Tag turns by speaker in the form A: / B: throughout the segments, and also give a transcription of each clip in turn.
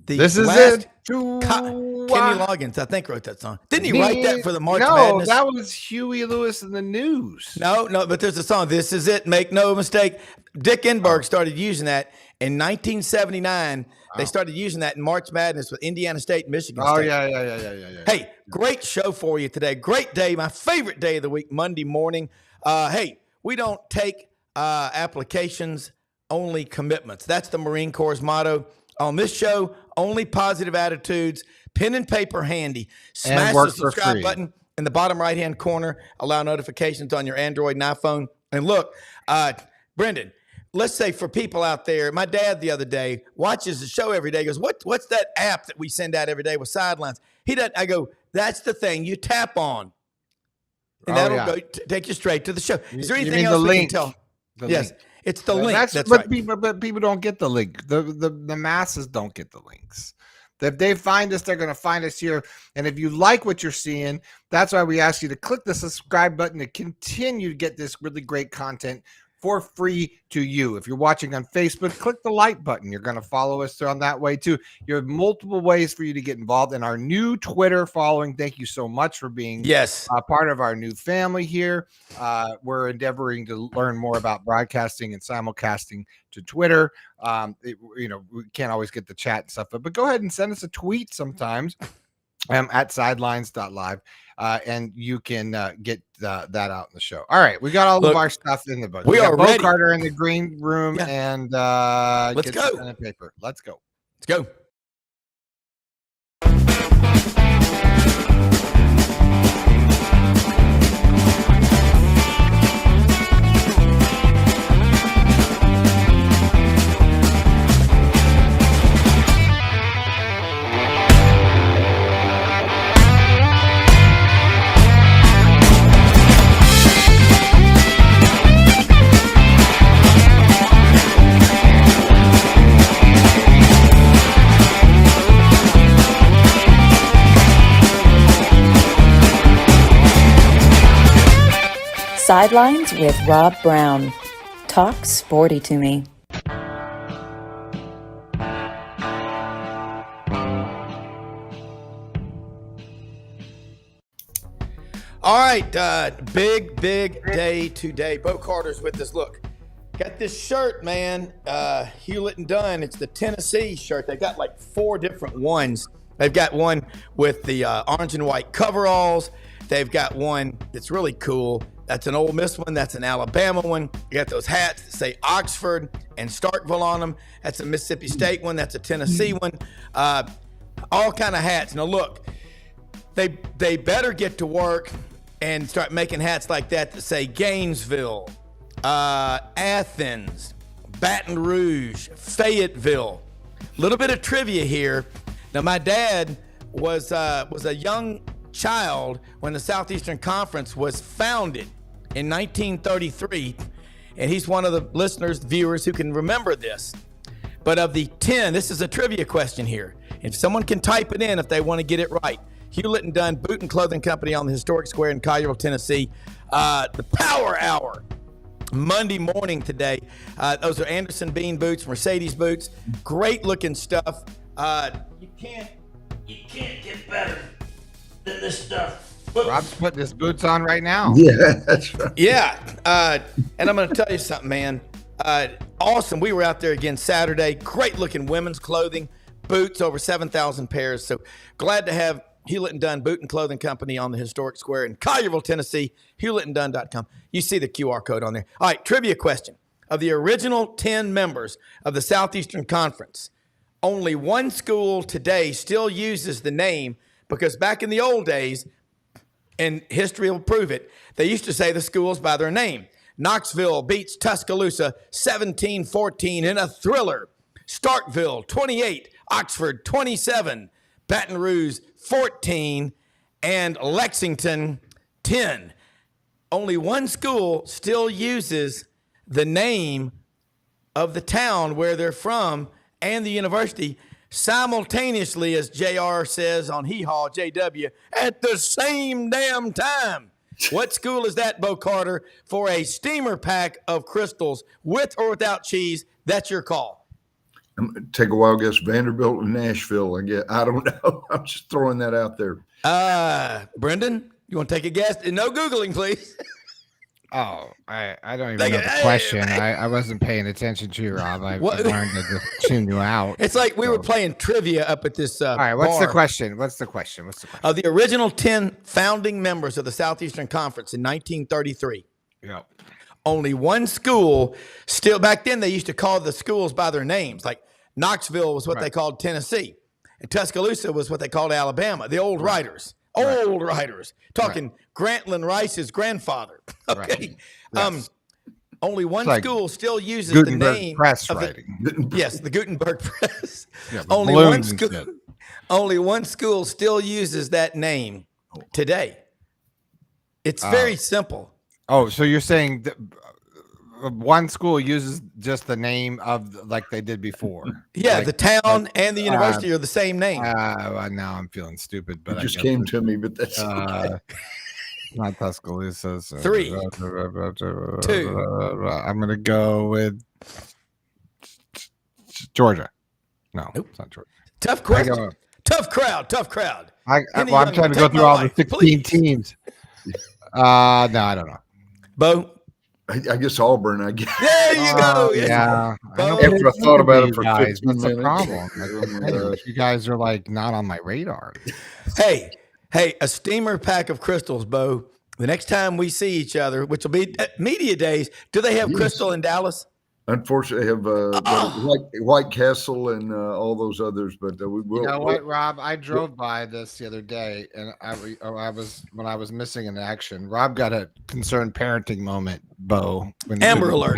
A: This is
B: last
A: it.
B: Kenny Loggins, I think, wrote that song. Didn't he write that for the March Madness?
A: No, that was Huey Lewis and the News.
B: No, but there's a song. This is it. Make no mistake. Dick Enberg started using that in 1979. They started using that in March Madness with Indiana State, Michigan State.
A: Yeah.
B: Hey, great show for you today. Great day. My favorite day of the week, Monday morning. Hey, we don't take applications, only commitments. That's the Marine Corps' motto. On this show, only positive attitudes, pen and paper handy. Smash the subscribe button in the bottom right-hand corner. Allow notifications on your Android and iPhone. And look, Brendan, let's say for people out there, my dad the other day watches the show every day. He goes, what's that app that we send out every day with sidelines? He doesn't. I go, that's the thing you tap on. And that'll go take you straight to the show. Is there anything else we can tell? Yes. Link. It's the link. That's right.
A: People don't get the link. The masses don't get the links. If they find us, they're going to find us here. And if you like what you're seeing, that's why we ask you to click the subscribe button to continue to get this really great content for free to you. If you're watching on Facebook, click the like button. You're going to follow us on that way too. You have multiple ways for you to get involved in our new Twitter following. Thank you so much for being part of our new family here. We're endeavoring to learn more about broadcasting and simulcasting to Twitter. We can't always get the chat and stuff, but go ahead and send us a tweet sometimes at sidelines.live. And you can get that out in the show. All right, we got all of our stuff in the budget.
B: We are ready.
A: Carter in the green room, and
B: let's
A: get
B: go.
A: Pen and paper. Let's go.
B: Let's go.
C: Sidelines with Rob Brown. Talk sporty to me.
B: All right, big day today. Bo Carter's with us. Look, got this shirt, man. Hewlett and Dunn. It's the Tennessee shirt. They've got like 4 different ones. They've got one with the orange and white coveralls. They've got one that's really cool. That's an Ole Miss one. That's an Alabama one. You got those hats that say Oxford and Starkville on them. That's a Mississippi State one. That's a Tennessee one. All kind of hats. Now, look, they better get to work and start making hats like that say Gainesville, Athens, Baton Rouge, Fayetteville. A little bit of trivia here. Now, my dad was a young child when the Southeastern Conference was founded in 1933, and he's one of the listeners, viewers who can remember this. But of the 10, this is a trivia question here. If someone can type it in if they want to get it right. Hewlett and Dunn Boot and Clothing Company on the historic square in Collierville, Tennessee. The Power Hour, Monday morning today. Those are Anderson Bean boots, Mercedes boots, great looking stuff. You can't get better than this stuff.
A: Rob's putting his boots on right now.
D: Yeah, that's right.
B: Yeah, and I'm going to tell you something, man. Awesome. We were out there again Saturday. Great looking women's clothing, boots, over 7,000 pairs. So glad to have Hewlett and Dunn Boot and Clothing Company on the historic square in Collierville, Tennessee. HewlettandDunn.com. You see the QR code on there. All right, trivia question. Of the original 10 members of the Southeastern Conference, only one school today still uses the name, because back in the old days, and history will prove it, they used to say the schools by their name. Knoxville beats Tuscaloosa 17-14 in a thriller. Starkville 28, Oxford 27, Baton Rouge 14, and Lexington 10. Only one school still uses the name of the town where they're from and the university simultaneously, as JR says on Hee Haw, JW, at the same damn time. What school is that, Bo Carter? For a steamer pack of crystals with or without cheese, that's your call.
D: I'm gonna take a wild guess. Vanderbilt and Nashville. I don't know. I'm just throwing that out there.
B: Brendan, you want to take a guess? No Googling, please.
A: Oh, I don't even know the question. I wasn't paying attention to you, Rob. I learned to just tune you out.
B: It's like we were playing trivia up at this
A: all right, what's
B: bar.
A: the question? What's the question?
B: Of the original 10 founding members of the Southeastern Conference in 1933.
A: Yep.
B: Only one school still, back then they used to call the schools by their names. Like Knoxville was what they called Tennessee. And Tuscaloosa was what they called Alabama. The old writers. Old writers. Talking Grantland Rice's grandfather. Okay.
A: Right. Yes.
B: Only one school still uses
A: Gutenberg
B: the name
A: press
B: of
A: writing.
B: Yes, the Gutenberg press.
A: Yeah,
B: only one school still uses that name today. It's very simple.
A: Oh, so you're saying that one school uses just the name of like they did before?
B: Yeah, the town and the university are the same name.
A: Well, now I'm feeling stupid, but
D: it just came to me, but that's okay.
A: Not Tuscaloosa. So
B: 3, 2.
A: I'm going to go with Georgia. No,
B: Nope.
A: It's not Georgia.
B: Tough question. Tough crowd.
A: I'm trying to go through all the 16 teams. No, I don't know.
B: Bo?
D: I guess Auburn. I guess.
B: There you go.
A: Yeah.
D: After I thought about it for
A: guys,
D: 15
A: what's the
D: minutes.
A: problem? You guys are like not on my radar.
B: Hey, a steamer pack of crystals, Bo. The next time we see each other, which will be at media days, do they have crystal in Dallas?
D: Unfortunately, I have White Castle and all those others, but we will.
A: You know what, Rob? I drove by this the other day, and when I was missing in action. Rob got a concerned parenting moment, Bo.
B: Amber alert.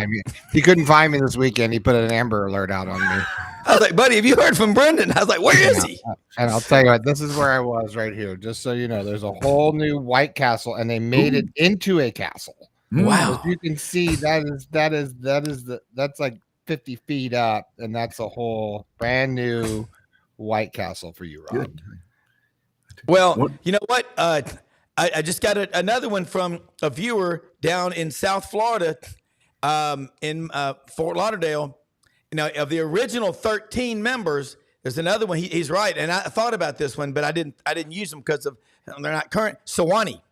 A: He couldn't find me this weekend. He put an Amber alert out on me.
B: I was like, buddy, have you heard from Brendan? I was like, where is he?
A: And I'll tell you what, this is where I was right here. Just so you know, there's a whole new White Castle, and they made it into a castle.
B: Wow.
A: As you can see, that's like 50 feet up, and that's a whole brand new White Castle for you, Rob.
D: Good.
B: Well, you know what? I just got another one from a viewer down in South Florida, in Fort Lauderdale. You know, of the original 13 members, there's another one. He's right, and I thought about this one, but I didn't use them because of they're not current. Sewanee.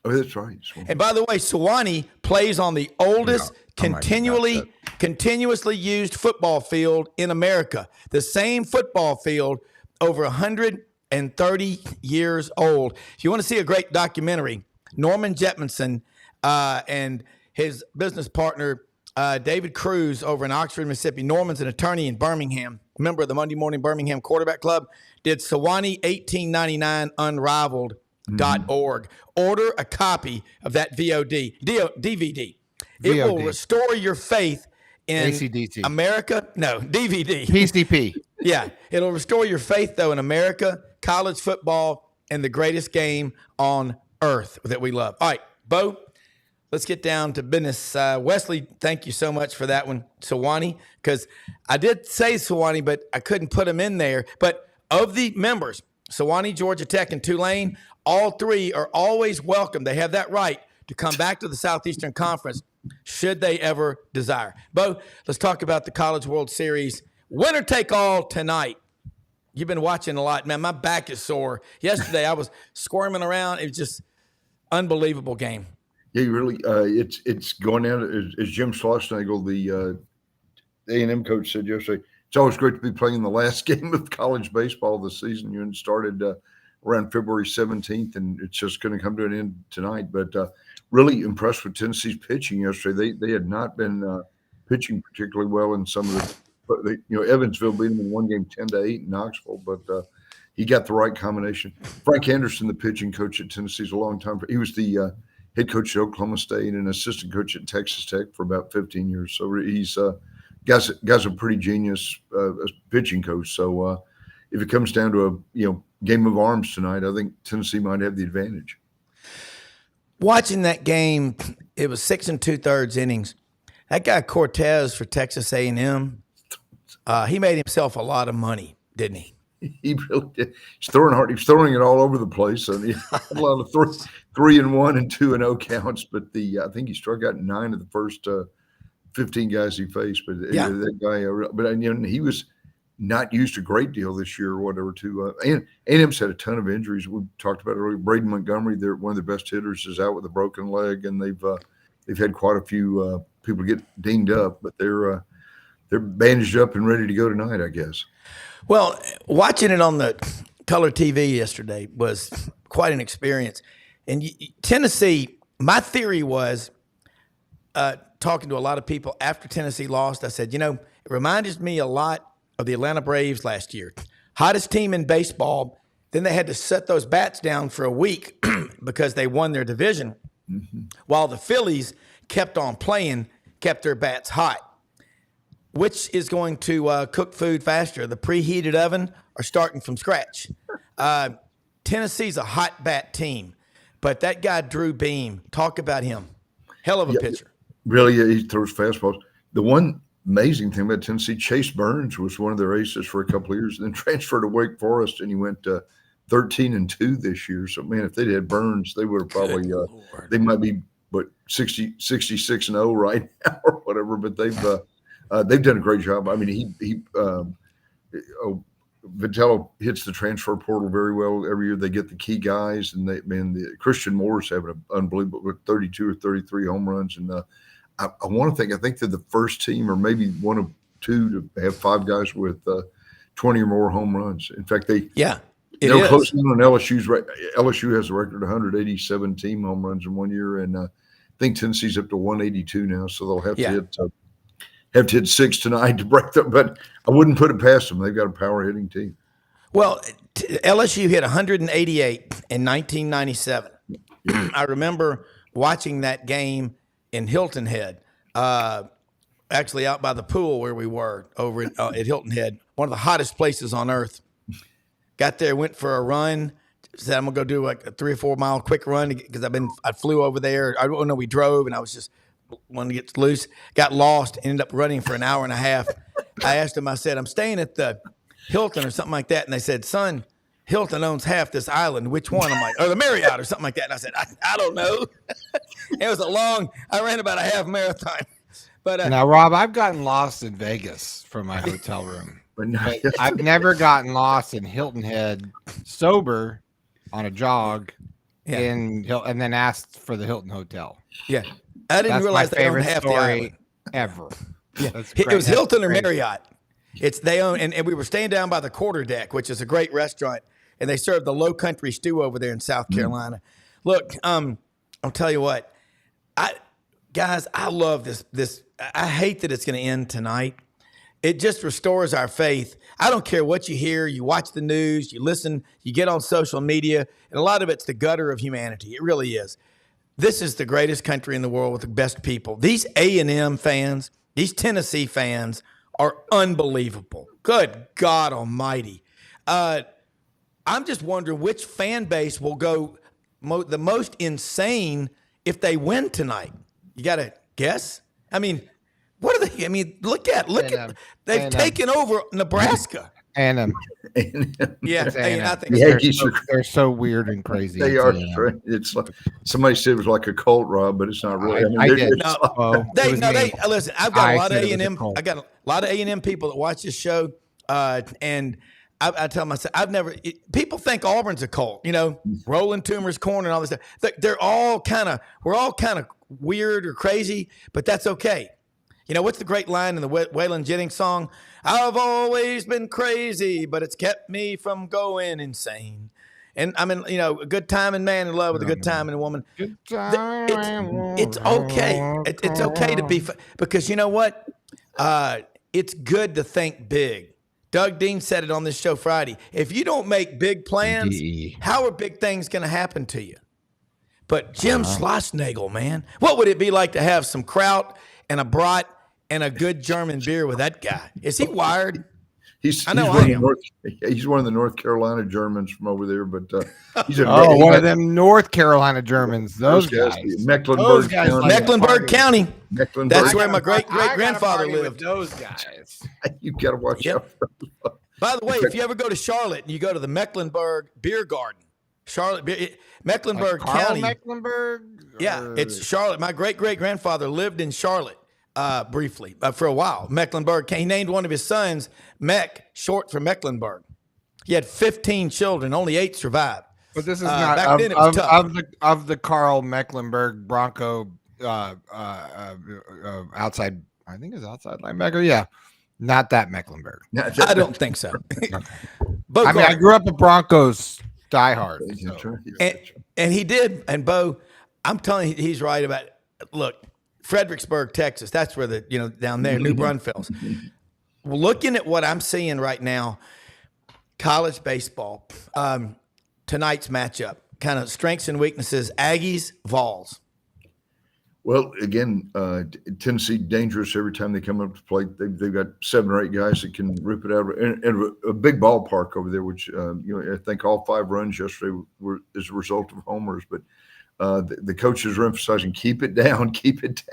D: Oh, that's right.
B: And by the way, Sewanee plays on the oldest continuously used football field in America. The same football field, over 130 years old. If you want to see a great documentary, Norman Jetmanson and his business partner, David Cruz, over in Oxford, Mississippi. Norman's an attorney in Birmingham, a member of the Monday Morning Birmingham Quarterback Club, did Sewanee 1899 Unrivaled.org. Order a copy of that DVD. It will restore your faith in
A: ACDC.
B: America. No, DVD.
A: PCP.
B: Yeah. It'll restore your faith, though, in America, college football, and the greatest game on earth that we love. All right, Bo, let's get down to business. Wesley, thank you so much for that one, Sewanee, because I did say Sewanee, but I couldn't put them in there. But of the members, Sewanee, Georgia Tech, and Tulane, all three are always welcome. They have that right to come back to the Southeastern Conference should they ever desire. Bo, let's talk about the College World Series. Winner take all tonight. You've been watching a lot, man. My back is sore. Yesterday I was squirming around. It was just unbelievable game.
D: Yeah, really. It's going down as Jim Schlossnagel, the A&M coach, said yesterday. It's always great to be playing the last game of college baseball this season. You started around February 17th, and it's just going to come to an end tonight. But really impressed with Tennessee's pitching yesterday. They had not been pitching particularly well in some of Evansville beat them in one game 10-8 in Knoxville, but he got the right combination. Frank Anderson, the pitching coach at Tennessee, is a long time. He was the head coach at Oklahoma State and assistant coach at Texas Tech for about 15 years. So he's guy's a pretty genius pitching coach. So if it comes down to a game of arms tonight, I think Tennessee might have the advantage.
B: Watching that game, it was 6 2/3 innings. That guy Cortez for Texas A&M, he made himself a lot of money, didn't he?
D: He really did. He's throwing hard. He's throwing it all over the place. And he had a lot of 3-1 and 2-0 counts, but I think he struck out 9 of the first 15 guys he faced, but
B: Yeah.
D: that guy. But he was not used a great deal this year or whatever. And A&M's had a ton of injuries. We talked about it earlier. Braden Montgomery, they're one of their best hitters, is out with a broken leg, and they've had quite a few people get dinged up, but they're bandaged up and ready to go tonight, I guess.
B: Well, watching it on the color TV yesterday was quite an experience. And Tennessee, my theory was, talking to a lot of people after Tennessee lost, I said, it reminded me a lot of the Atlanta Braves last year. Hottest team in baseball. Then they had to set those bats down for a week because they won their division, while the Phillies kept on playing, kept their bats hot. Which is going to cook food faster, the preheated oven or starting from scratch? Tennessee's a hot bat team, but that guy Drew Beam, talk about him. Hell of a pitcher.
D: Really, he throws fastballs. The one amazing thing about Tennessee, Chase Burns was one of their aces for a couple of years, and then transferred to Wake Forest, and he went 13-2 this year. So, man, if they'd had Burns, they would have probably they might be 66-0 right now or whatever. But they've done a great job. I mean, Vitello hits the transfer portal very well every year. They get the key guys, and Christian Moore's having an unbelievable 32 or 33 home runs, and I think they're the first team, or maybe one of two, to have 5 guys with 20 or more home runs. In fact, they're close in on LSU's. LSU has a record of 187 team home runs in 1 year, and I think Tennessee's up to 182 now. So they'll have to hit 6 tonight to break them. But I wouldn't put it past them. They've got a power hitting team. Well,
B: LSU hit 188 in 1997. I remember watching that game in Hilton Head, actually out by the pool where we were over at Hilton Head, one of the hottest places on earth. Got there, went for a run, said I'm gonna go do like a 3 or 4 mile quick run because I flew over there. I don't know, we drove, and I was just wanting to get loose. Got lost, ended up running for an hour and a half. I asked them, I said, I'm staying at the Hilton or something like that, and they said, son, Hilton owns half this island. Which one? I'm like, the Marriott or something like that. And I said, I don't know. It was I ran about a half marathon. But
A: now, Rob, I've gotten lost in Vegas from my hotel room. But I've never gotten lost in Hilton Head sober on a jog and then asked for the Hilton Hotel.
B: Yeah. I didn't realize they owned half the island.
A: Ever.
B: Yeah. It was Hilton or Marriott. They own, and we were staying down by the Quarter Deck, which is a great restaurant, and they serve the Low Country stew over there in South Carolina. Look, I'll tell you what, guys, I love this. I hate that it's going to end tonight. It just restores our faith. I don't care what you hear. You watch the news, you listen, you get on social media, and a lot of it's the gutter of humanity. It really is. This is the greatest country in the world with the best people. These A&M fans, these Tennessee fans are unbelievable. Good God Almighty. I'm just wondering which fan base will go the most insane if they win tonight. You got to guess? I mean, what are they? I mean, look at they've taken over Nebraska.
A: And
B: yeah, I think
D: the Yankees
A: they're so weird and crazy.
D: They are. It's like somebody said it was like a cult, Rob, but it's not really. I did.
B: Listen. I've got a lot of A&M. I got a lot of A&M people that watch this show, and I tell myself, people think Auburn's a cult. Rolling Toomer's corner and all this stuff. We're all kind of weird or crazy, but that's okay. What's the great line in the Waylon Jennings song? I've always been crazy, but it's kept me from going insane. And I mean, a good time and man in love with a good time and a woman.
A: Good time.
B: It's okay. It's okay to be, because you know what? It's good to think big. Doug Dean said it on this show Friday. If you don't make big plans, how are big things going to happen to you? But Jim Schlossnagel, man, what would it be like to have some kraut and a brat and a good German beer with that guy? Is he wired?
D: He's one of the North Carolina Germans from over there, but he's
A: one of them North Carolina Germans. Those guys.
D: Mecklenburg
B: County. That's where my great grandfather lived.
A: Those guys.
D: You've got to watch out.
B: By the way, if you ever go to Charlotte and you go to the Mecklenburg Beer Garden, Mecklenburg County.
A: Mecklenburg?
B: Yeah, it's Charlotte. My great grandfather lived in Charlotte. briefly for a while. Mecklenburg. He named one of his sons Meck, short for Mecklenburg. He had 15 children. Only 8 survived.
A: But this is not
B: back then it was tough.
A: of the Carl Mecklenburg Bronco outside. I think it's outside linebacker. Yeah, not that Mecklenburg.
B: I don't think so.
A: I mean, I grew up a Broncos diehard. So.
B: And he did. And Bo, I'm telling you, he's right about it. Look, Fredericksburg, Texas. That's where down there, New Braunfels. Looking at what I'm seeing right now, college baseball, tonight's matchup, kind of strengths and weaknesses, Aggies, Vols.
D: Well, again, Tennessee dangerous every time they come up to play. They've got 7 or 8 guys that can rip it out, and a big ballpark over there. Which I think all 5 runs yesterday were as a result of homers. But the coaches are emphasizing keep it down, keep it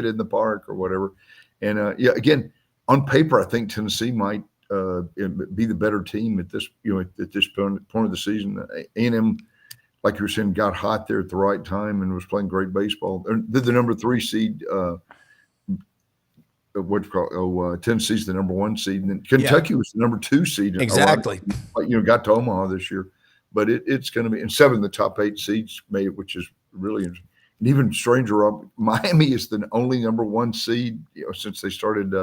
D: in the park or whatever. And again, on paper, I think Tennessee might be the better team at this at this point of the season. A&M. Like you were saying, got hot there at the right time and was playing great baseball. They're the number 3 seed. Tennessee's the number 1 seed, and then Kentucky was the number 2 seed.
B: Exactly.
D: Got to Omaha this year, but it's going to be. And 7 of the top 8 seeds made it, which is really interesting. And even stranger, Miami is the only number 1 seed. Since they started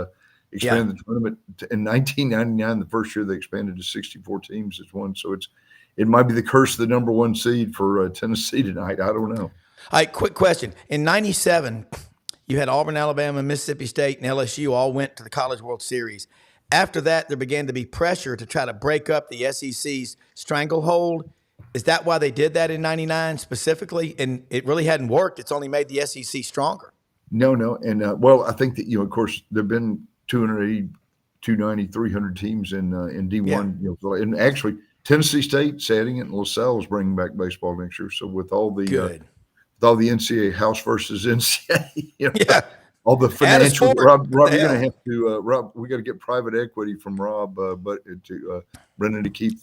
D: expanding the tournament in 1999, the first year they expanded to 64 teams as one. So it might be the curse of the number 1 seed for Tennessee tonight. I don't know.
B: All right, quick question. In 97, you had Auburn, Alabama, Mississippi State, and LSU all went to the College World Series. After that, there began to be pressure to try to break up the SEC's stranglehold. Is that why they did that in 99 specifically? And it really hadn't worked. It's only made the SEC stronger.
D: No. And, I think that, of course, there have been 280, 290, 300 teams in D1. Yeah. And actually – Tennessee State, Sadding, and LaSalle is bringing back baseball next year. So with all the NCAA house versus NCAA, all the financial, Rob, you're going to have to Rob. We got to get private equity from Rob, but to Brendan to keep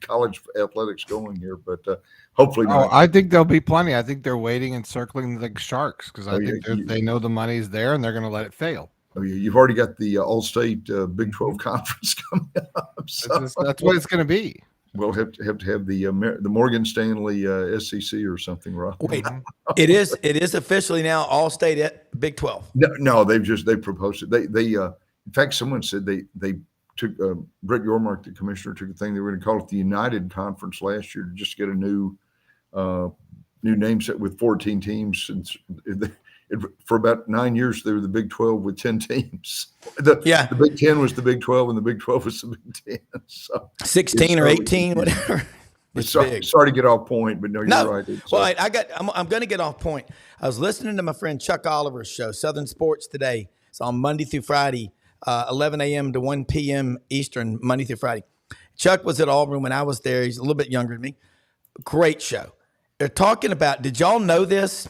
D: college athletics going here. But hopefully,
A: I think there'll be plenty. I think they're waiting and circling the sharks because I think they know the money's there and they're going to let it fail.
D: Oh, yeah, you've already got the All-State Big 12 conference coming up. So.
A: That's what it's going to be.
D: We'll have to have the Morgan Stanley SEC or something, Rob.
B: Wait, it is officially now All-State at Big 12.
D: No, they proposed it. They in fact, someone said they took Brett Yormark, the commissioner, took a thing. They were going to call it the United Conference last year to just get a new name set with 14 teams. And for about 9 years, they were the Big 12 with 10 teams. The Big 10 was the Big 12, and the Big 12 was the Big 10. So
B: 16 or 18, whatever.
D: Sorry to get off point, but you're right.
B: Well, I'm going to get off point. I was listening to my friend Chuck Oliver's show, Southern Sports Today. It's on Monday through Friday, 11 a.m. to 1 p.m. Eastern, Monday through Friday. Chuck was at Auburn when I was there. He's a little bit younger than me. Great show. They're talking about, did y'all know this?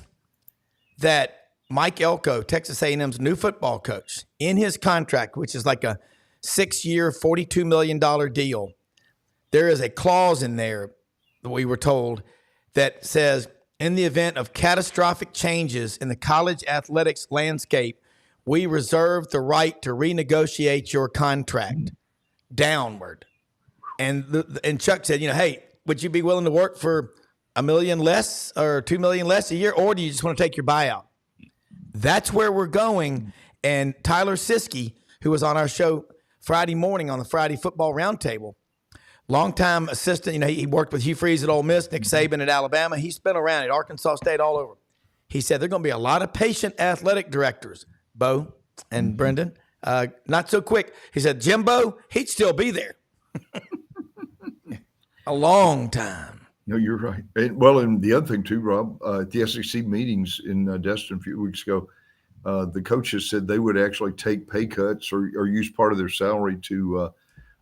B: That Mike Elko, Texas A&M's new football coach, in his contract, which is like a 6-year, $42 million deal, there is a clause in there that we were told that says, in the event of catastrophic changes in the college athletics landscape, we reserve the right to renegotiate your contract downward. And Chuck said, hey, would you be willing to work for $1 million less or $2 million less a year, or do you just want to take your buyout? That's where we're going. And Tyler Siskey, who was on our show Friday morning on the Friday Football Roundtable, longtime assistant, he worked with Hugh Freeze at Ole Miss, Nick Saban at Alabama. He's been around at Arkansas State, all over. He said there are going to be a lot of patient athletic directors, Bo and Brendan. Not so quick. He said, Jimbo, he'd still be there. A long time.
D: No, you're right. And the other thing too, Rob, at the SEC meetings in Destin a few weeks ago, the coaches said they would actually take pay cuts or use part of their salary to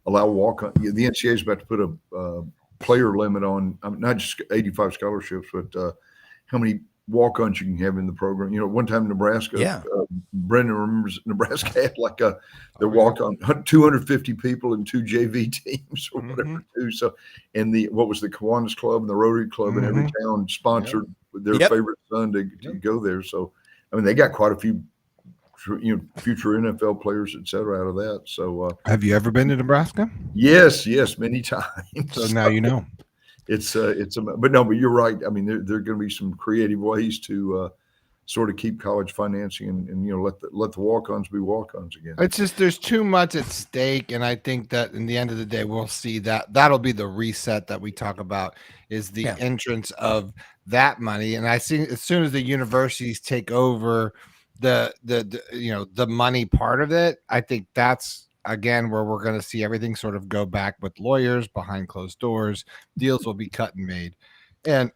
D: allow walk-on. The NCAA is about to put a player limit on not just 85 scholarships, but how many walk-ons you can have in the program. One time Nebraska, Brendan remembers Nebraska had like their walk-on 250 people in 2 JV teams or whatever too. So, and what was the Kiwanis Club and the Rotary Club in every town sponsored their favorite son to go there. So, I mean, they got quite a few future NFL players, et cetera, out of that. So,
A: Have you ever been to Nebraska?
D: yes, many times.
A: So now you know.
D: But you're right. I mean, there are going to be some creative ways to sort of keep college financing and let the walk-ons be walk-ons again.
A: It's just there's too much at stake, and I think that in the end of the day, we'll see that'll be the reset that we talk about is the entrance of that money. And I see as soon as the universities take over the money part of it, I think that's again where we're going to see everything sort of go back with lawyers behind closed doors. Deals will be cut and made, and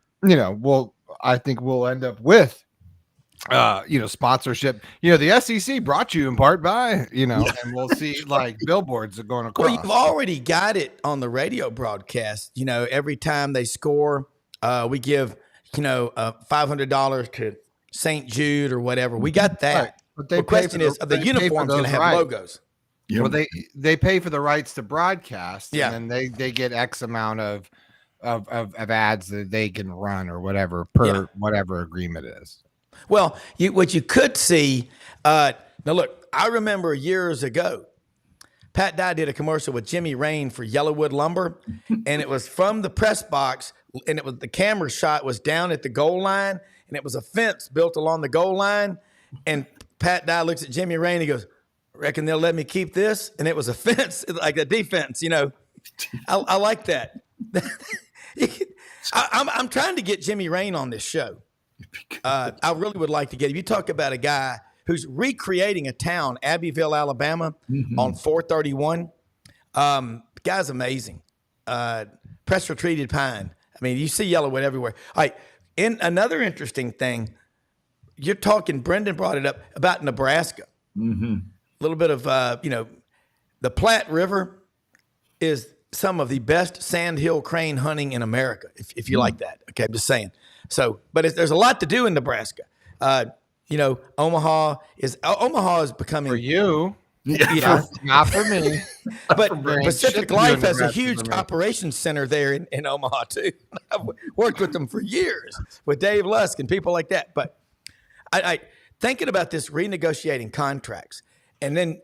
A: I think we'll end up with sponsorship. The SEC brought you in part by and we'll see like billboards are going across.
B: Well, you've already got it on the radio broadcast. Every time they score, we give $500 to St. Jude or whatever. We got that.
A: Right. But the
B: question is, are the uniforms going to have logos?
A: Yep. Well, they pay for the rights to broadcast, and then they get X amount of ads that they can run or whatever per whatever agreement is.
B: Well, what you could see now. Look, I remember years ago, Pat Dye did a commercial with Jimmy Rain for Yellowwood Lumber, and it was from the press box, and it was the camera shot was down at the goal line, and it was a fence built along the goal line, and Pat Dye looks at Jimmy Rain, he goes, "Reckon they'll let me keep this?" And it was a fence, like a defense. I like that. I'm trying to get Jimmy Rain on this show. I really would like to get him. You talk about a guy who's recreating a town, Abbeville, Alabama, on 431. Guy's amazing. Pressure treated pine. I mean, you see Yellowwood everywhere. All right. In another interesting thing, you're talking. Brendan brought it up about Nebraska. A little bit of the Platte River is some of the best sandhill crane hunting in America. If you like that, okay, I'm just saying. So, but there's a lot to do in Nebraska. Omaha is becoming
A: for you. Not for me.
B: But Pacific Life has a huge operations center there in Omaha too. I've worked with them for years with Dave Lusk and people like that. But I thinking about this renegotiating contracts, and then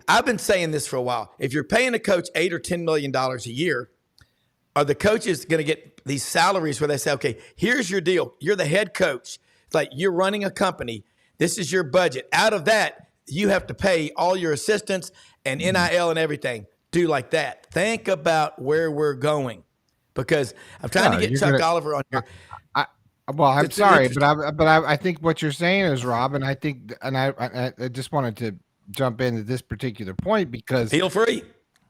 B: I've been saying this for a while. If you're paying a coach $8 or $10 million a year, are the coaches going to get these salaries where they say, okay, here's your deal. You're the head coach. It's like you're running a company. This is your budget. Out of that, you have to pay all your assistants and NIL and everything. Do like that. Think about where we're going, because I'm trying to get Chuck Oliver on here.
A: I'm sorry, but I think what you're saying is, Rob, and I think, and I just wanted to jump into this particular point because
B: feel free.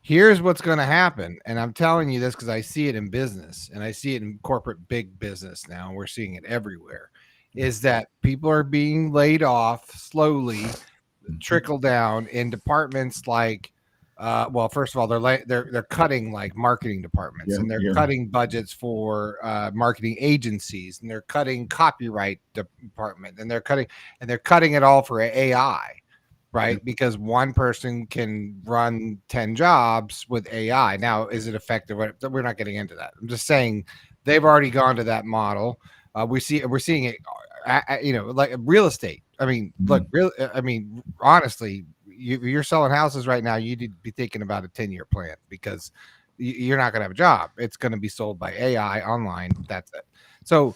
A: Here's what's going to happen, and I'm telling you this because I see it in business, and I see it in corporate big business now, and we're seeing it everywhere, is that people are being laid off slowly, trickle down in departments like, first of all, they're cutting like marketing departments, and they're cutting budgets for marketing agencies, and they're cutting copyright department, and they're cutting it all for AI. Right, because one person can run 10 jobs with AI. Now, is it effective? We're not getting into that. I'm just saying they've already gone to that model. We're seeing it, like real estate. I mean, look, honestly, you're selling houses right now. You need to be thinking about a 10-year plan because you're not going to have a job. It's going to be sold by AI online. That's it. So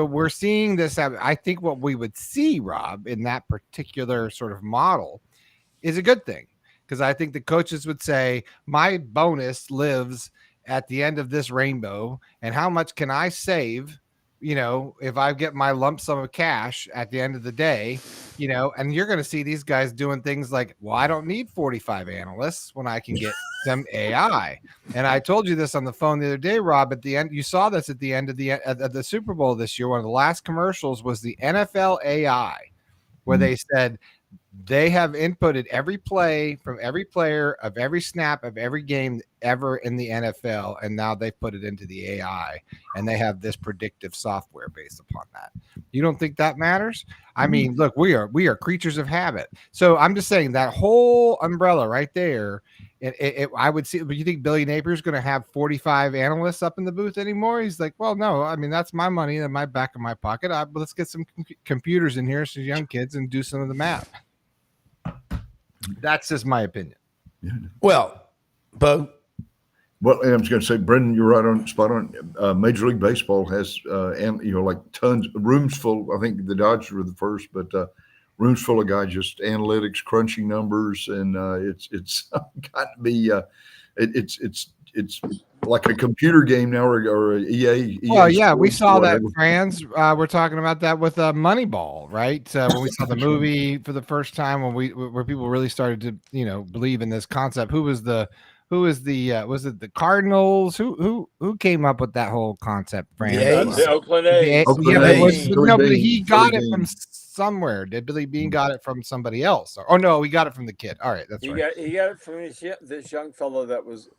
A: we're seeing this. I think what we would see, Rob, in that particular sort of model is a good thing, because I think the coaches would say, my bonus lives at the end of this rainbow, and how much can I save, if I get my lump sum of cash at the end of the day, and you're going to see these guys doing things like, well, I don't need 45 analysts when I can get some AI. And I told you this on the phone the other day, Rob, at the end, you saw this at the end of the Super Bowl this year. One of the last commercials was the NFL AI, where they said, They have inputted every play from every player of every snap of every game ever in the NFL, and now they put it into the AI, and they have this predictive software based upon that. You don't think that matters? I mean, look, we are creatures of habit. So I'm just saying that whole umbrella right there. I would see. But you think Billy Napier is going to have 45 analysts up in the booth anymore? He's like, well, no. I mean, that's my money in my back of my pocket. Let's get some computers in here, some young kids, and do some of the math. That's just my opinion.
B: Well, Bo.
D: Well, and I was going to say, Brendan, you're right on spot on. Major League Baseball has, like tons rooms full. I think the Dodgers were the first, but rooms full of guys just analytics, crunching numbers, and it's got to be. It's like a computer game now, or a EA.
A: Well, yeah, we saw that. Franz, we're talking about that with Moneyball, right? When we saw the movie for the first time, where people really started to believe in this concept. Who was the was it the Cardinals? Who came up with that whole concept, Franz?
E: The Oakland A's.
A: But he got it from somewhere. Did Billy Bean got it from somebody else? Oh no, he got it from the kid. All right, that's right.
E: He got it from this young fellow that was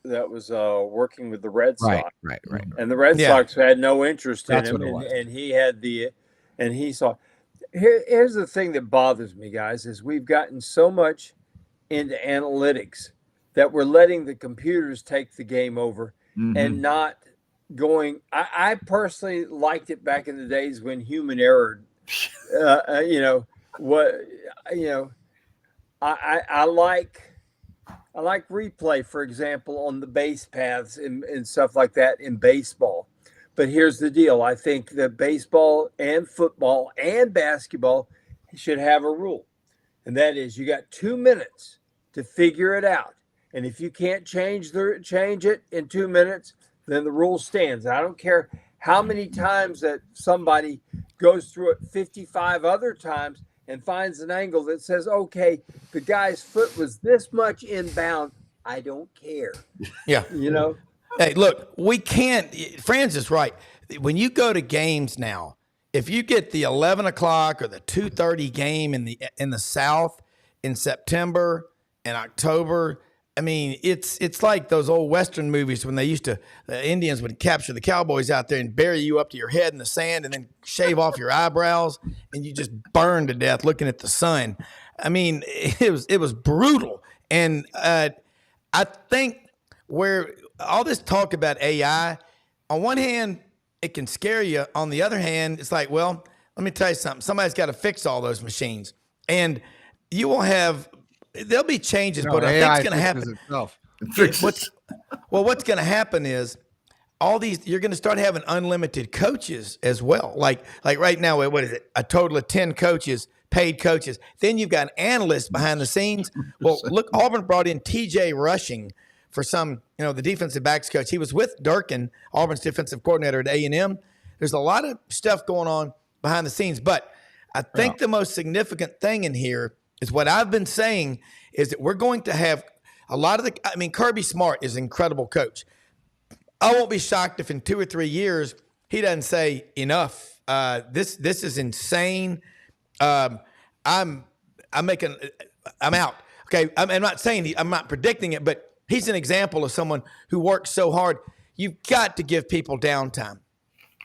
E: working with the Red Sox.
A: Right.
E: And the Red Sox had no interest in him, and he had he saw. Here's the thing that bothers me, guys, is we've gotten so much into analytics that we're letting the computers take the game over and not going. I personally liked it back in the days when human error. I like replay, for example, on the base paths and stuff like that in baseball. But here's the deal. I think that baseball and football and basketball should have a rule. And that is you got 2 minutes to figure it out. And if you can't change it in 2 minutes, then the rule stands. I don't care how many times that somebody goes through it 55 other times and finds an angle that says, okay, the guy's foot was this much inbound. I don't care.
B: Yeah. Hey, look, we can't. Franz is right. When you go to games now, if you get the 11 o'clock or the 2:30 game in the South in September and October, I mean, it's like those old Western movies when the Indians would capture the cowboys out there and bury you up to your head in the sand and then shave off your eyebrows and you just burn to death looking at the sun. I mean, it was brutal. And I think where all this talk about AI, on one hand, it can scare you. On the other hand, it's like, well, let me tell you something. Somebody's got to fix all those machines. And you will have – there'll be changes, but I think it's going to happen. What's going to happen is all these – you're going to start having unlimited coaches as well. Like right now, what is it? A total of 10 coaches, paid coaches. Then you've got an analyst behind the scenes. Well, look, Auburn brought in TJ Rushing for some, the defensive backs coach. He was with Durkin, Auburn's defensive coordinator at A&M. There's a lot of stuff going on behind the scenes. But I think the most significant thing in here is what I've been saying is that we're going to have a lot of Kirby Smart is an incredible coach. I won't be shocked if in 2 or 3 years he doesn't say enough. This is insane. I'm out. Okay, I'm not saying I'm not predicting it, but he's an example of someone who works so hard. You've got to give people downtime.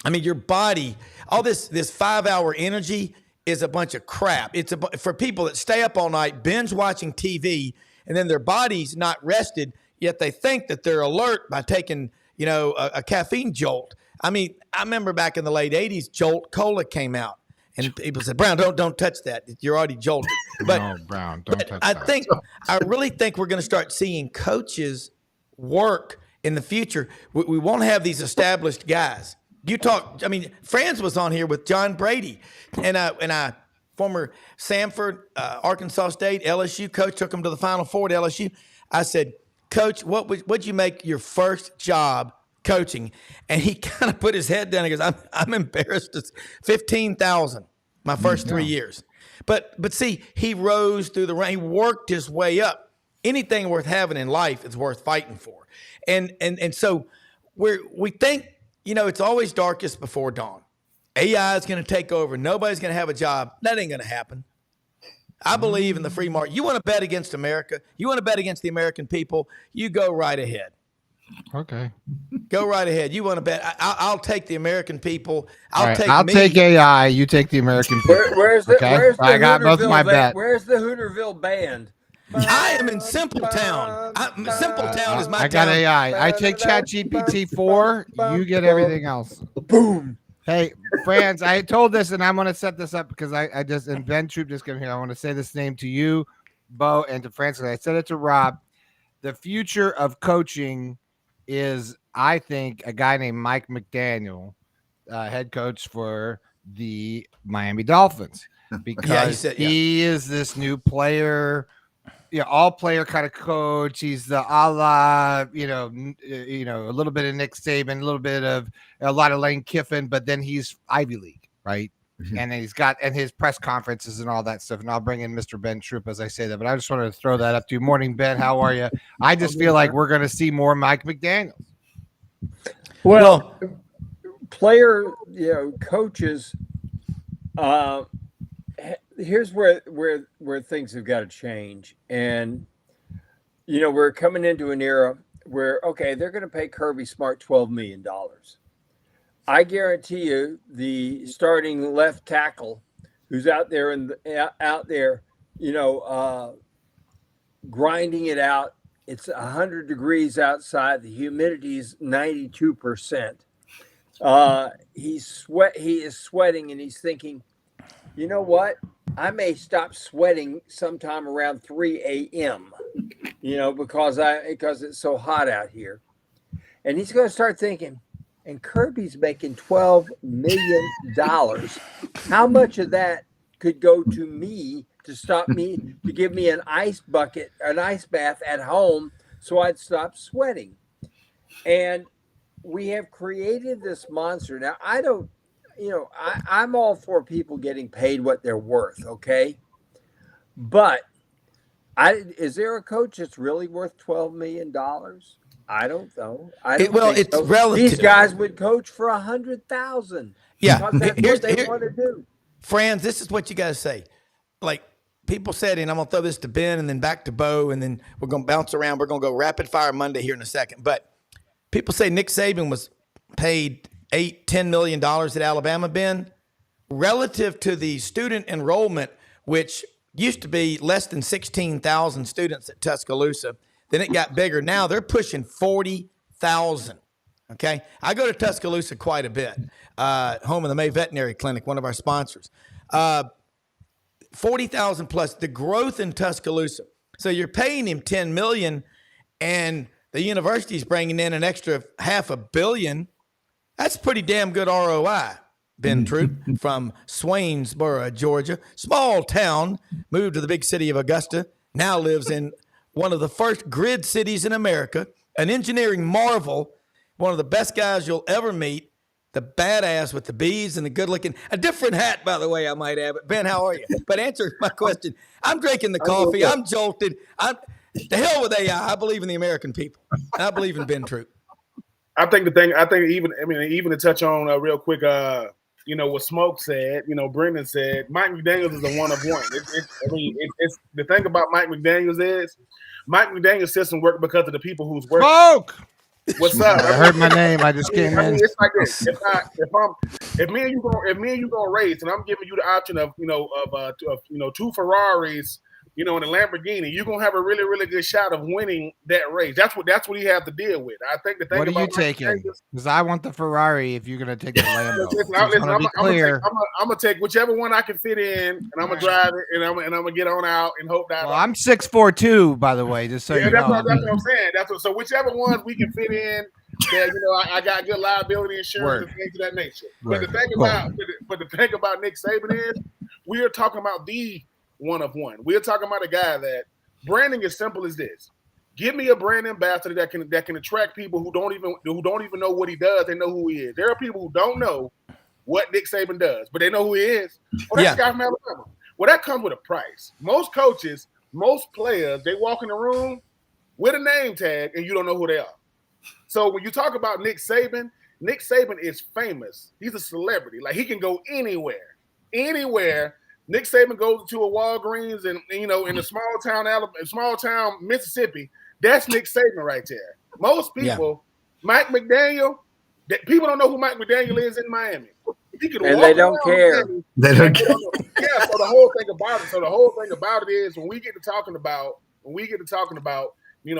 B: I mean, your body, all this 5-hour energy is a bunch of crap. It's for people that stay up all night, binge watching TV, and then their body's not rested, yet they think that they're alert by taking, a caffeine jolt. I mean, I remember back in the late 80s, Jolt Cola came out. And people said, Brown, don't touch that. You're already jolted. But,
A: no, Brown, don't touch
B: that. I really think we're going to start seeing coaches work in the future. We won't have these established guys. Franz was on here with John Brady and former Samford, Arkansas State, LSU coach, took him to the Final Four at LSU. I said, Coach, what'd you make your first job coaching? And he kind of put his head down and goes, I'm embarrassed. It's 15,000 my first 3 years. But see, he rose through the rank. He worked his way up. Anything worth having in life is worth fighting for. And so we think, it's always darkest before dawn. AI is going to take over. Nobody's going to have a job. That ain't going to happen. I believe in the free market. You want to bet against America? You want to bet against the American people? You go right ahead.
A: Okay.
B: Go right ahead. You want to bet? I'll take the American people. I'll
A: take AI. You take the American people.
E: Where's the
A: I got both my bet.
E: Where's the Hooterville band?
B: I am in Simpletown. Simpletown is my
A: I got
B: town.
A: AI. I take ChatGPT 4. You get everything else.
E: Boom.
A: Hey, Franz, I told this, and I'm going to set this up because I just, and Ben Troupe just came here. I want to say this name to you, Bo, and to Franz. I said it to Rob. The future of coaching is, I think, a guy named Mike McDaniel, head coach for the Miami Dolphins, because he is this new player, all player kind of coach. He's the a la, a little bit of Nick Saban, a lot of Lane Kiffin, but then he's Ivy League, right? And then he's got, and his press conferences and all that stuff. And I'll bring in Mr. Ben Troupe as I say that, but I just wanted to throw that up to you. Morning, Ben. How are you? I just feel like we're going to see more Mike McDaniels.
E: Well, player, coaches, here's where things have got to change. And, we're coming into an era where, they're going to pay Kirby Smart $12 million. I guarantee you the starting left tackle who's out there grinding it out. It's 100 degrees outside. The humidity's 92%. He is sweating, and he's thinking, you know what? I may stop sweating sometime around 3 a.m., because it's so hot out here. And he's going to start thinking, and Kirby's making $12 million. How much of that could go to me to give me an ice bath at home so I'd stop sweating? And we have created this monster. Now, I'm all for people getting paid what they're worth, okay? But is there a coach that's really worth $12 million? I don't know.
B: It's relative.
E: These guys would coach for $100,000.
B: Yeah,
E: that's what they want to do.
B: Franz, this is what you got to say. Like people said, and I'm gonna throw this to Ben and then back to Bo, and then we're gonna bounce around. We're gonna go rapid fire Monday here in a second. But people say Nick Saban was paid $10 million at Alabama, Ben, relative to the student enrollment, which used to be less than 16,000 students at Tuscaloosa. Then it got bigger. Now they're pushing 40,000. Okay. I go to Tuscaloosa quite a bit. Home of the May Veterinary Clinic, one of our sponsors. 40,000 plus. The growth in Tuscaloosa. So you're paying him $10 million, and the university's bringing in an extra $500 million. That's pretty damn good ROI. Ben Troupe from Swainsboro, Georgia, small town, moved to the big city of Augusta. Now lives in one of the first grid cities in America, an engineering marvel, one of the best guys you'll ever meet, the badass with the beads and the good looking, a different hat, by the way, I might add. But Ben, how are you? But answer my question. I'm drinking the coffee. I'm jolted. The hell with AI. I believe in the American people. I believe in Ben Troupe.
F: even to touch on real quick, what Smoke said, Brendan said, Mike McDaniels is a one of one. It's the thing about Mike McDaniels is Mike McDaniels' system worked because of the people who's working.
A: Smoke!
F: What's up?
A: I heard my name. I just came in.
F: It's like this. If me and you gonna race, and I'm giving you the option of two Ferraris, and a Lamborghini, you're gonna have a really, really good shot of winning that race. That's what you have to deal with. I think the thing.
A: What are you taking? Because I want the Ferrari. If you're gonna take the Lambo,
F: I'm gonna take whichever one I can fit in, and I'm gonna drive it, and I'm gonna get on out and hope that.
A: Well, I'm 6'4" by the way, just so you know.
F: That's what I'm saying. So whichever ones we can fit in, that I got good liability insurance and things of that nature. But the thing about Nick Saban is, we are talking about the one of one. We're talking about a guy that branding is simple as this. Give me a brand ambassador that can attract people who don't even know what he does. They know who he is. There are people who don't know what Nick Saban does, but they know who he is. Well, that's the guy from Alabama. Well, that comes with a price. Most coaches, most players, they walk in the room with a name tag and you don't know who they are. So when you talk about Nick Saban is famous. He's a celebrity. Like he can go anywhere Nick Saban goes to a Walgreens and in a small town Mississippi. That's Nick Saban right there. Most people, Mike McDaniel, people don't know who Mike McDaniel is in Miami.
E: And they don't care.
D: They don't care.
F: Yeah. So the whole thing about it is when we get to talking about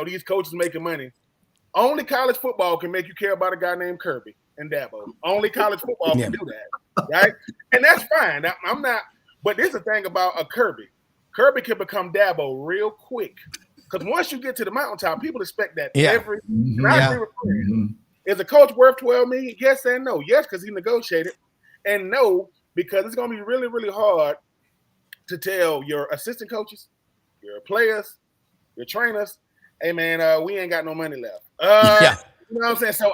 F: these coaches making money, only college football can make you care about a guy named Kirby and Dabo. Only college football can do that, right? And that's fine. I'm not. But there's a thing about a Kirby. Kirby can become Dabo real quick. Because once you get to the mountaintop, people expect that every. And I agree with Franz. Is a coach worth $12 million? Yes and no. Yes, because he negotiated, and no, because it's going to be really, really hard to tell your assistant coaches, your players, your trainers, "Hey man, we ain't got no money left." You know what I'm saying? So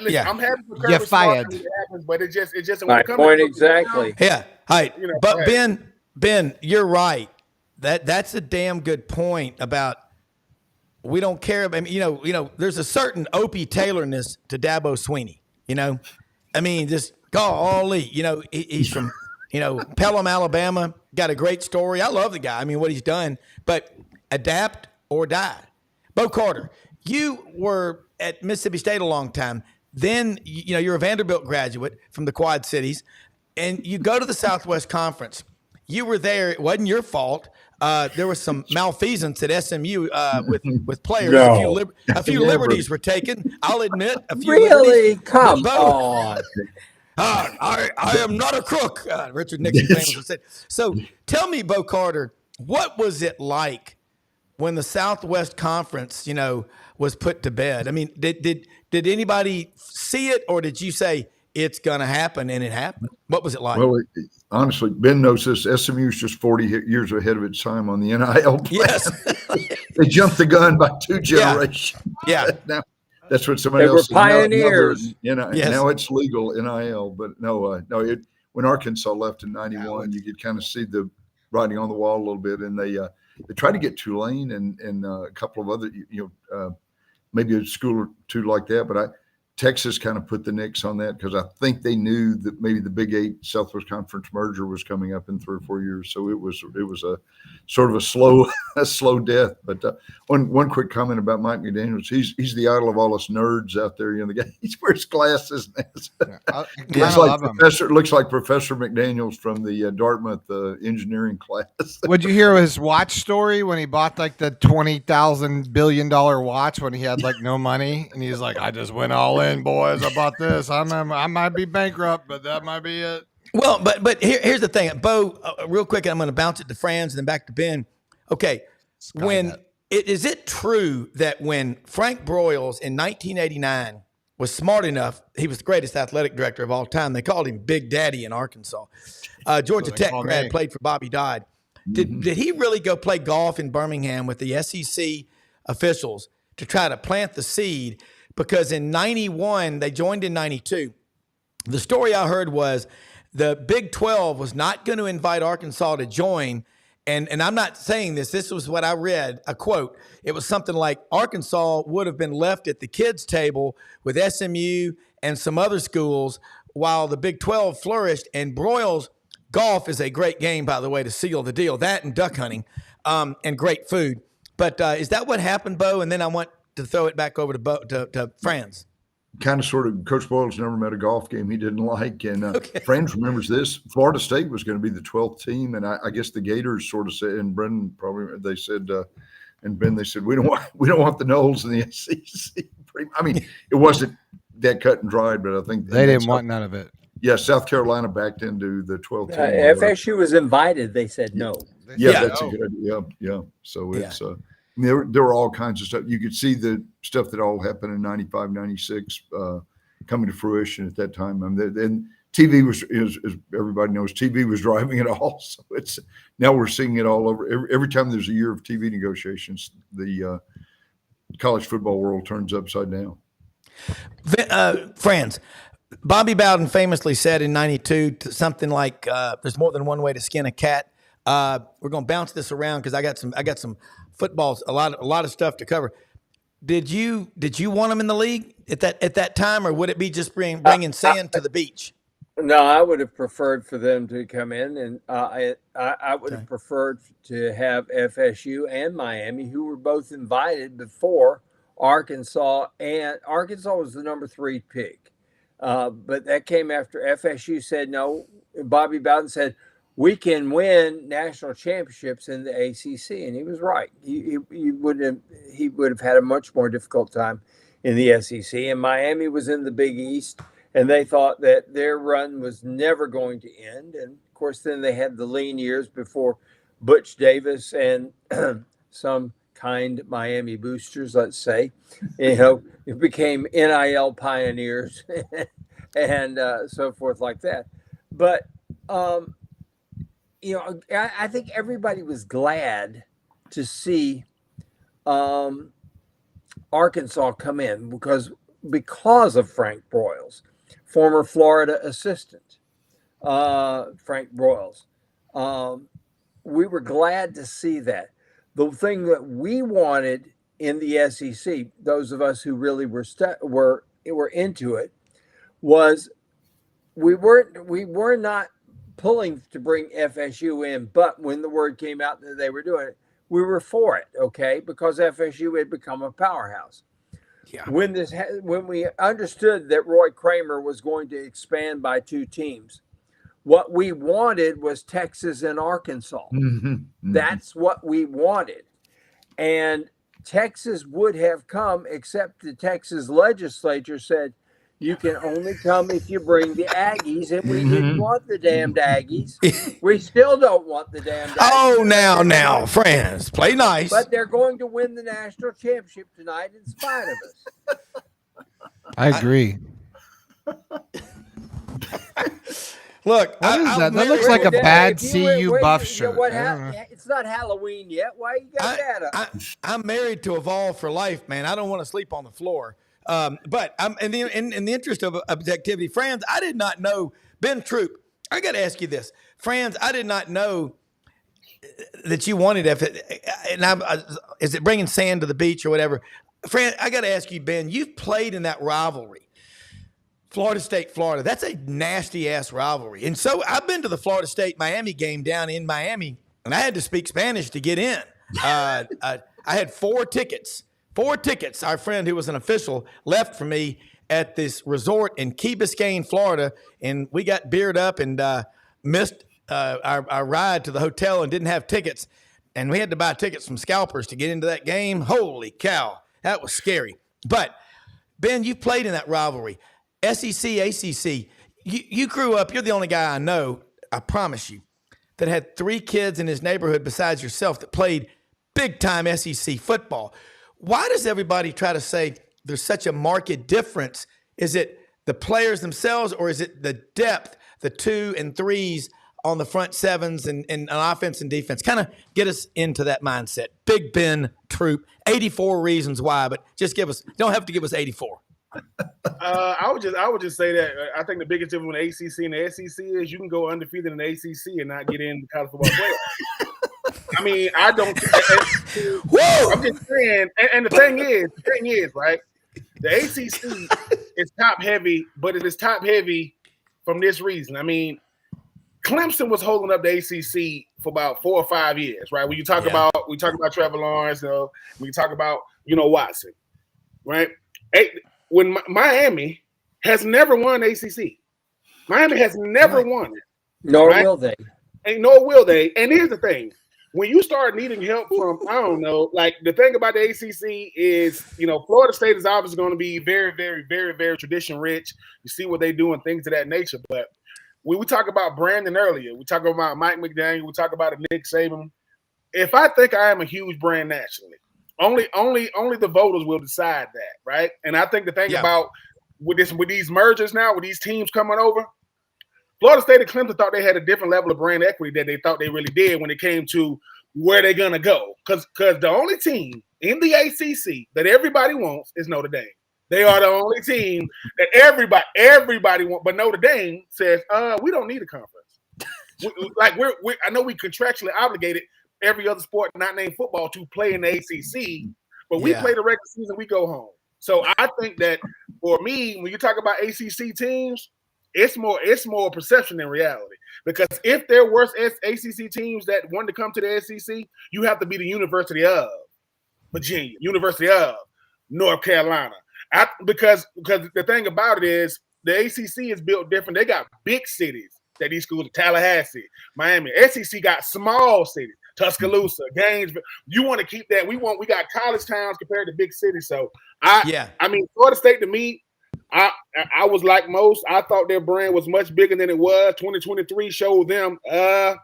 F: listen, I'm happy for Kirby.
A: You're fired.
F: Happens, but it just
E: my point exactly.
B: Yeah. Hi. But Ben, you're right. That's a damn good point about. We don't care. I mean, there's a certain Opie Taylorness to Dabo Swinney. I mean, just golly. He's from Pelham, Alabama. Got a great story. I love the guy. I mean, what he's done. But adapt or die. Bo Carter, you were at Mississippi State a long time. Then you're a Vanderbilt graduate from the Quad Cities, and you go to the Southwest Conference. You were there. It wasn't your fault. There was some malfeasance at SMU with players.
E: No.
B: A few liberties were taken. I'll admit. A few
E: really?
B: liberties.
E: Come on.
B: I am not a crook. Richard Nixon famously said. So tell me, Bo Carter, what was it like when the Southwest Conference, was put to bed? I mean, did anybody see it, or did you say it's going to happen and it happened? What was it like?
D: Well, honestly, Ben knows this. SMU is just 40 years ahead of its time on the NIL plan.
B: Yes.
D: They jumped the gun by 2 generations.
B: Yeah.
D: Now, that's what somebody
E: They were
D: else
E: pioneers.
D: Now it's legal NIL, but when Arkansas left in 91, you could kind of see the writing on the wall a little bit, and they tried to get Tulane and a couple of other, maybe a school or two like that, but Texas kind of put the nix on that because I think they knew that maybe the Big 8 Southwest Conference merger was coming up in 3 or 4 years. So it was a sort of a slow death. But one quick comment about Mike McDaniels: he's the idol of all us nerds out there. The guy, he wears glasses. Looks like Professor McDaniels from the Dartmouth engineering class.
A: Would you hear his watch story when he bought like the $20,000 billion watch when he had like no money, and he's like, "I just went all in, boys. I bought this. I might be bankrupt, but that might be it."
B: Well, but here's the thing, Bo. Real quick, I'm going to bounce it to Franz and then back to Ben. Okay, is it true that when Frank Broyles in 1989 was smart enough, he was the greatest athletic director of all time. They called him Big Daddy in Arkansas. Georgia Tech grad, played for Bobby Dodd. Did he really go play golf in Birmingham with the SEC officials to try to plant the seed? Because in 91, they joined in 92. The story I heard was the Big 12 was not going to invite Arkansas to join. And I'm not saying this. This was what I read, a quote. It was something like Arkansas would have been left at the kids' table with SMU and some other schools while the Big 12 flourished. And Broyles, golf is a great game, by the way, to seal the deal. That and duck hunting and great food. But is that what happened, Bo? And then I want to throw it back over to Franz.
D: Kind of sort of, Coach Boyles never met a golf game he didn't like. And Franz remembers this. Florida State was going to be the 12th team. And I guess the Gators sort of said, and Brendan probably, they said, and Ben, they said, we don't want the Noles in the SEC. I mean, it wasn't that cut and dried, but I think
A: they didn't want none of it.
D: Yeah, South Carolina backed into the 12th team.
E: FSU was invited. They said no.
D: That's a good idea. Yeah. So it's there were all kinds of stuff. You could see the stuff that all happened in 95, 96 coming to fruition at that time. I mean, and TV was, as everybody knows, TV was driving it all. So it's now we're seeing it all over. Every time there's a year of TV negotiations, the college football world turns upside down.
B: Franz, Bobby Bowden famously said in 92 something like, "There's more than one way to skin a cat." We're going to bounce this around because I got some footballs, a lot of stuff to cover. Did you want him in the league at that time, or would it be just bringing sand to the beach?
E: No, I would have preferred for them to come in, and I would have preferred to have FSU and Miami, who were both invited before Arkansas, and Arkansas was the number 3 pick, but that came after FSU said no. Bobby Bowden said we can win national championships in the ACC, and he was right. He would have had a much more difficult time in the SEC, and Miami was in the Big East. And they thought that their run was never going to end. And of course, then they had the lean years before Butch Davis and some kind Miami boosters, let's say, it became NIL pioneers and so forth like that. But, I think everybody was glad to see Arkansas come in because of Frank Broyles. Former Florida assistant, Frank Broyles. We were glad to see that. The thing that we wanted in the SEC, those of us who really were into it, was we were not pulling to bring FSU in, but when the word came out that they were doing it, we were for it, okay, because FSU had become a powerhouse. Yeah. When we understood that Roy Kramer was going to expand by 2 teams, what we wanted was Texas and Arkansas. Mm-hmm. That's what we wanted. And Texas would have come, except the Texas legislature said, you can only come if you bring the Aggies, and we didn't want the damned Aggies. We still don't want the damned Aggies.
B: Oh, now, friends, play nice.
E: But they're going to win the national championship tonight in spite of us.
A: I agree.
B: Look,
A: what is that? That looks like a bad CU buff shirt.
E: It's not Halloween yet. Why you got that up?
B: I'm married to Evolve for life, man. I don't want to sleep on the floor. But I'm in the interest of objectivity, Franz, I did not know, Ben Troupe, I got to ask you this. Franz, I did not know that you wanted is it bringing sand to the beach or whatever? Franz, I got to ask you, Ben, you've played in that rivalry. Florida State, Florida, that's a nasty ass rivalry. And so I've been to the Florida State Miami game down in Miami, and I had to speak Spanish to get in. I had 4 tickets. 4 tickets. Our friend who was an official left for me at this resort in Key Biscayne, Florida, and we got beard up and missed our ride to the hotel and didn't have tickets, and we had to buy tickets from scalpers to get into that game. Holy cow, that was scary. But Ben, you've played in that rivalry, SEC, ACC. You grew up. You're the only guy I know, I promise you, that had 3 kids in his neighborhood besides yourself that played big time SEC football. Why does everybody try to say there's such a marked difference? Is it the players themselves, or is it the depth, the 2 and 3s on the front 7s and on offense and defense? Kind of get us into that mindset. Big Ben Troupe, 84 reasons why, but just don't have to give us 84.
F: I would just say that I think the biggest difference between the ACC and the SEC is you can go undefeated in the ACC and not get in the college football playoff. I mean, I don't. Whoa! I'm just saying, and the thing is, right? The ACC is top heavy, but it is top heavy from this reason. I mean, Clemson was holding up the ACC for about 4 or 5 years, right? When you talk about Trevor Lawrence, we talk about Watson, right? When Miami has never won ACC, Miami has never won it.
E: Nor will they.
F: Nor will they. And here's the thing. When you start needing help from, I don't know, like the thing about the ACC is, Florida State is obviously going to be very, very, very, very tradition rich. You see what they do and things of that nature. But when we talk about Brandon earlier, we talk about Mike McDaniel, we talk about Nick Saban. If I think I am a huge brand nationally, only the voters will decide that, right? And I think the thing about with these mergers now, with these teams coming over, Florida State and Clemson thought they had a different level of brand equity that they thought they really did when it came to where they're going to go. Because the only team in the ACC that everybody wants is Notre Dame. They are the only team that everybody wants. But Notre Dame says, we don't need a conference. I know we contractually obligated every other sport not named football to play in the ACC, but we play the regular season, we go home. So I think that for me, when you talk about ACC teams, it's more perception than reality. Because if there were ACC teams that wanted to come to the SEC, you have to be the University of Virginia, University of North Carolina. Because the thing about it is the ACC is built different. They got big cities that these schools, Tallahassee, Miami. SEC got small cities, Tuscaloosa, Gainesville. You want to keep that. We got college towns compared to big cities. So I mean, Florida State to me, I was like most. I thought their brand was much bigger than it was. 2023 showed them it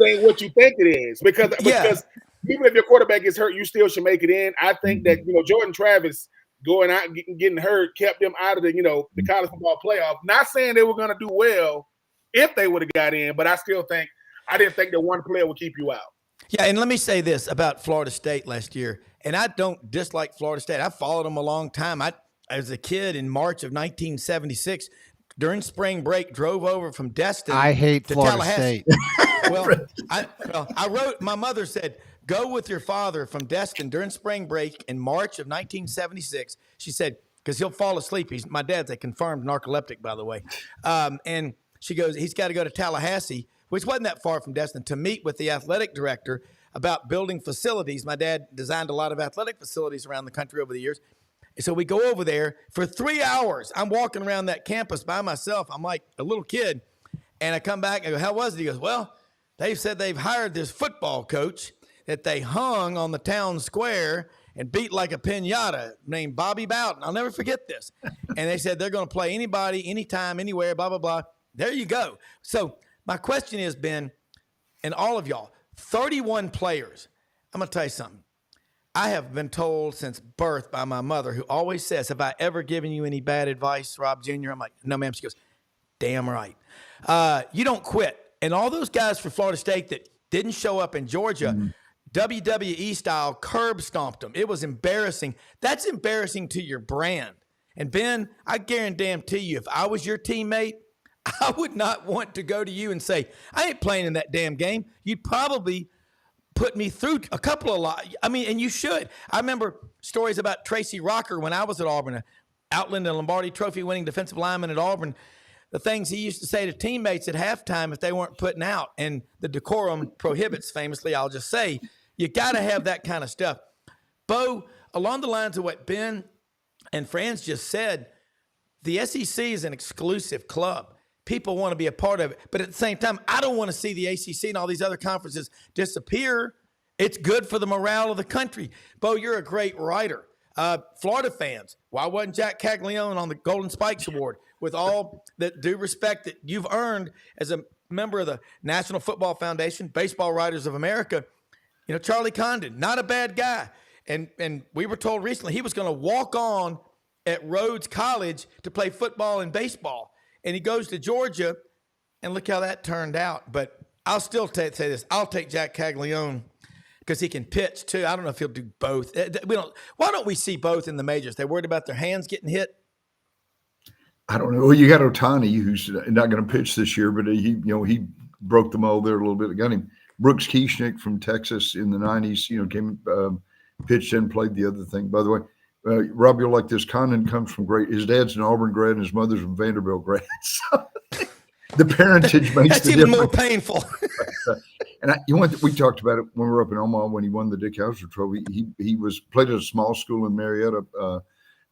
F: ain't what you think it is. Because even if your quarterback gets hurt, you still should make it in. I think that Jordan Travis going out and getting hurt kept them out of the the college football playoff. Not saying they were going to do well if they would have got in, but I didn't think that one player would keep you out.
B: Yeah, and let me say this about Florida State last year, and I don't dislike Florida State. I followed them a long time. As a kid in March of 1976, during spring break, drove over from Destin to
A: Florida
B: Tallahassee.
A: State.
B: I wrote, my mother said, go with your father from Destin during spring break in March of 1976. She said, because he'll fall asleep. My dad's a confirmed narcoleptic, by the way. And she goes, he's got to go to Tallahassee, which wasn't that far from Destin, to meet with the athletic director about building facilities. My dad designed a lot of athletic facilities around the country over the years. So we go over there for 3 hours. I'm walking around that campus by myself. I'm like a little kid. And I come back and I go, how was it? He goes, well, they've said they've hired this football coach that they hung on the town square and beat like a pinata named Bobby Bowden. I'll never forget this. And they said they're going to play anybody, anytime, anywhere, blah, blah, blah. There you go. So my question is, Ben, and all of y'all, 31 players. I'm going to tell you something. I have been told since birth by my mother, who always says, have I ever given you any bad advice, Rob Jr.? I'm like, no, ma'am. She goes, damn right. You don't quit. And all those guys for Florida State that didn't show up in Georgia, WWE style curb stomped them. It was embarrassing. That's embarrassing to your brand. And Ben, I guarantee you, if I was your teammate, I would not want to go to you and say, I ain't playing in that damn game. You'd probably put me through a couple of and you should. I remember stories about Tracy Rocker when I was at Auburn, Outland and Lombardi Trophy winning defensive lineman at Auburn, the things he used to say to teammates at halftime if they weren't putting out. And the decorum prohibits, famously, I'll just say, you got to have that kind of stuff. Bo, along the lines of what Ben and Franz just said, the SEC is an exclusive club. People want to be a part of it. But at the same time, I don't want to see the ACC and all these other conferences disappear. It's good for the morale of the country. Bo, you're a great writer. Florida fans, why wasn't Jack Caglione on the Golden Spikes Award? With all the due respect that you've earned as a member of the National Football Foundation, Baseball Writers of America, Charlie Condon, not a bad guy. And we were told recently he was going to walk on at Rhodes College to play football and baseball. And he goes to Georgia, and look how that turned out. But I'll still say this. I'll take Jack Caglione because he can pitch, too. I don't know if he'll do both. Why don't we see both in the majors? They're worried about their hands getting hit?
D: I don't know. Well, you got Ohtani, who's not going to pitch this year, but he broke the mold there a little bit. I got him. Brooks Kieschnick from Texas in the 90s, came, pitched and played the other thing. By the way, Rob, you'll like this. Condon comes from his dad's an Auburn grad and his mother's from Vanderbilt grad. So the parentage makes
B: that's
D: the
B: even
D: difference.
B: more painful.
D: And we talked about it when we were up in Omaha when he won the Dick Hauser Trophy. He played at a small school in Marietta,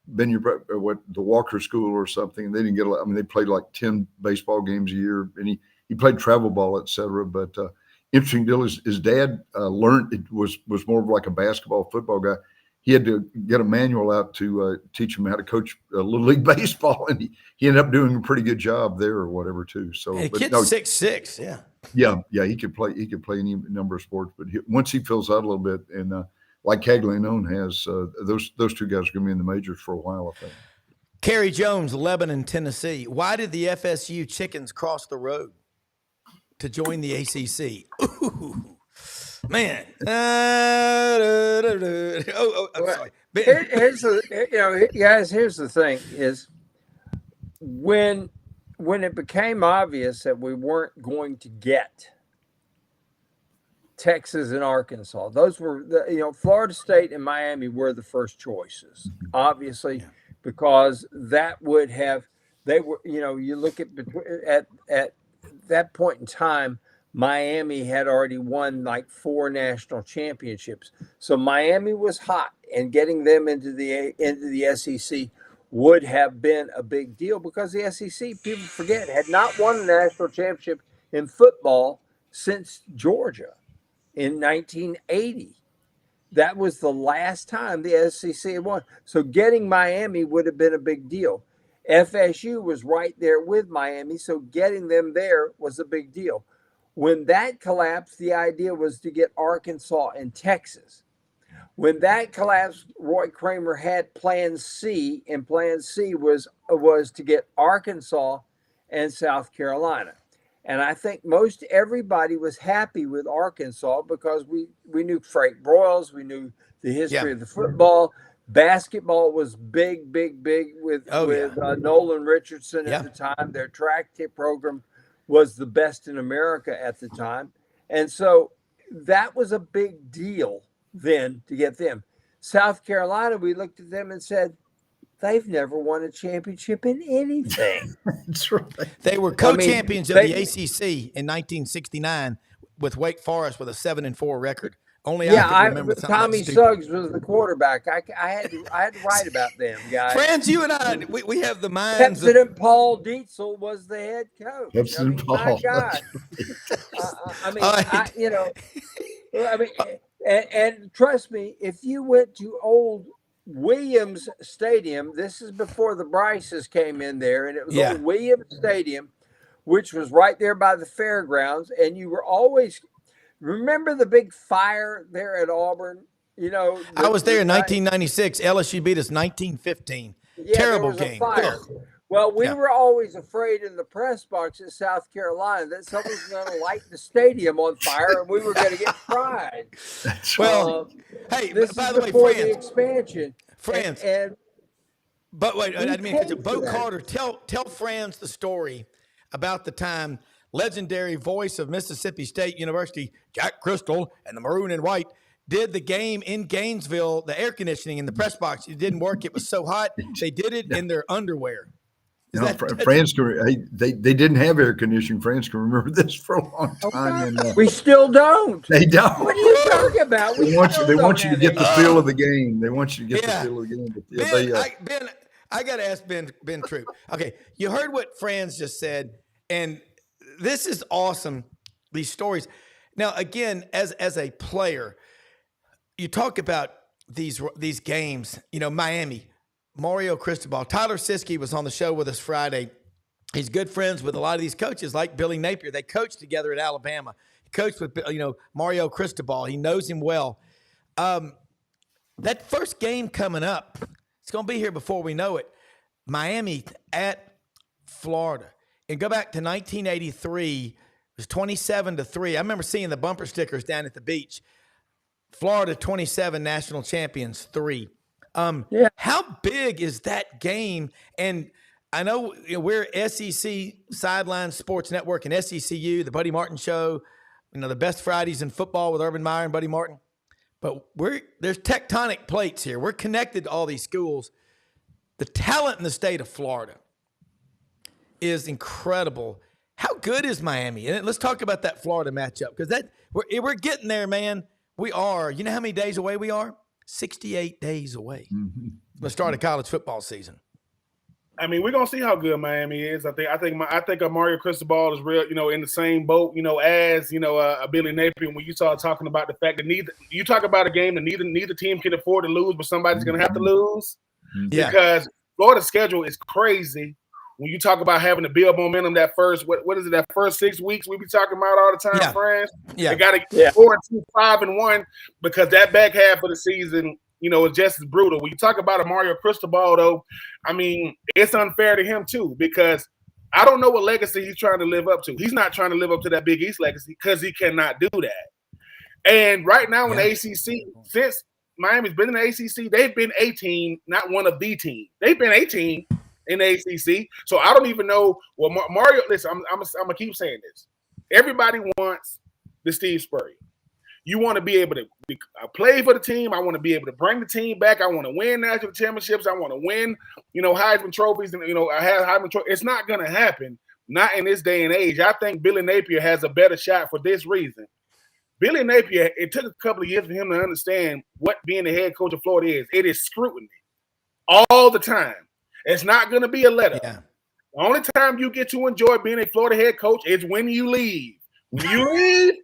D: the Walker School or something. And they didn't get a lot. I mean, they played like 10 baseball games a year, and he played travel ball, et cetera. But interesting deal is his dad learned it was more of like a basketball football guy. He had to get a manual out to teach him how to coach Little League baseball, and he ended up doing a pretty good job there or whatever too. So,
B: the kid's 6'6",
D: yeah, he could play any number of sports, but once he fills out a little bit, and like Caglione has, those two guys are going to be in the majors for a while, I think.
B: Kerry Jones, Lebanon, Tennessee. Why did the FSU Chickens cross the road to join the ACC? Ooh. Man, I'm sorry.
E: Here's the thing: is when it became obvious that we weren't going to get Texas and Arkansas, those were Florida State and Miami were the first choices, obviously, because that would have They were, you look at that point in time, Miami had already won like 4 national championships. So Miami was hot, and getting them into the SEC would have been a big deal because the SEC, people forget, had not won a national championship in football since Georgia in 1980. That was the last time the SEC had won. So getting Miami would have been a big deal. FSU was right there with Miami, so getting them there was a big deal. When that collapsed, the idea was to get Arkansas and Texas. When that collapsed, Roy Kramer had Plan C, and Plan C was to get Arkansas and South Carolina. And I think most everybody was happy with Arkansas because we knew Frank Broyles, we knew the history of the football. Basketball was big with Nolan Richardson at the time. Their track tip program was the best in America at the time. And so that was a big deal then to get them. South Carolina, we looked at them and said, they've never won a championship in anything.
D: That's right.
B: They were co-champions of the ACC in 1969 with Wake Forest with a 7-4 record. Only I can remember
E: Tommy Suggs was the quarterback. I had to write about them guys.
B: Friends, you and I, we have the minds.
E: President Paul Dietzel was the head coach.
D: Paul.
E: And trust me, if you went to old Williams Stadium, this is before the Bryces came in there, and it was old Williams Stadium, which was right there by the fairgrounds, and you were always. Remember the big fire there at Auburn?
B: I was there in 1996. LSU beat us 19-15. Terrible game.
E: Well, we were always afraid in the press box at South Carolina that somebody's going to light the stadium on fire and we were going to get fried.
B: Hey,
E: this
B: by
E: is
B: the way,
E: before
B: Franz,
E: the expansion.
B: Franz. But wait, I didn't mean to. Bo Carter, tell Franz the story about the time legendary voice of Mississippi State University, Jack Crystal, and the Maroon and White did the game in Gainesville, the air conditioning in the press box. It didn't work. It was so hot. They did it in their underwear.
D: France, they didn't have air conditioning. France can remember this for a long time. And,
E: we still don't.
D: They don't.
E: What are you talking about?
D: They want you to get the feel of the game. They want you to get the feel of the game.
B: Ben, I got to ask Ben Troupe. Okay, you heard what Franz just said, and this is awesome, these stories. Now, again, as a player, you talk about these games, Miami, Mario Cristobal. Tyler Siskey was on the show with us Friday. He's good friends with a lot of these coaches like Billy Napier. They coached together at Alabama. He coached with, Mario Cristobal. He knows him well. That first game coming up, it's going to be here before we know it. Miami at Florida. And go back to 1983, it was 27-3. I remember seeing the bumper stickers down at the beach. Florida 27, national champions 3. How big is that game? And I know we're SEC Sideline Sports Network and SECU, the Buddy Martin Show, the best Fridays in football with Urban Meyer and Buddy Martin. But there's tectonic plates here. We're connected to all these schools. The talent in the state of Florida is incredible. How good is Miami? And let's talk about that Florida matchup because we're getting there, man. We are. You know how many days away we are? 68 days away. Mm-hmm. Let's start a college football season.
F: I mean, we're gonna see how good Miami is. I think Mario Cristobal is real. In the same boat. As Billy Napier. When you start talking about the fact that you talk about a game that neither team can afford to lose, but somebody's gonna have to lose.
B: Yeah.
F: Because Florida's schedule is crazy. When you talk about having to build momentum, that first that first 6 weeks we be talking about all the time, friends.
B: Yeah.
F: They got to get 4-2, 5-1 because that back half of the season, is just as brutal. When you talk about a Mario Cristobal, though, I mean, it's unfair to him too because I don't know what legacy he's trying to live up to. He's not trying to live up to that Big East legacy because he cannot do that. And right now in the ACC, since Miami's been in the ACC, they've been 18, not one of the teams. They've been 18. In the ACC, so I don't even know. Well, Mario, listen, I'm gonna keep saying this. Everybody wants the Steve Spurrier. You want to be able to play for the team. I want to be able to bring the team back. I want to win national championships. I want to win, Heisman trophies, and I have Heisman trophies. It's not going to happen. Not in this day and age. I think Billy Napier has a better shot for this reason. Billy Napier, it took a couple of years for him to understand what being the head coach of Florida is. It is scrutiny all the time. It's not going to be a let-up. Yeah. The only time you get to enjoy being a Florida head coach is when you leave. When you leave,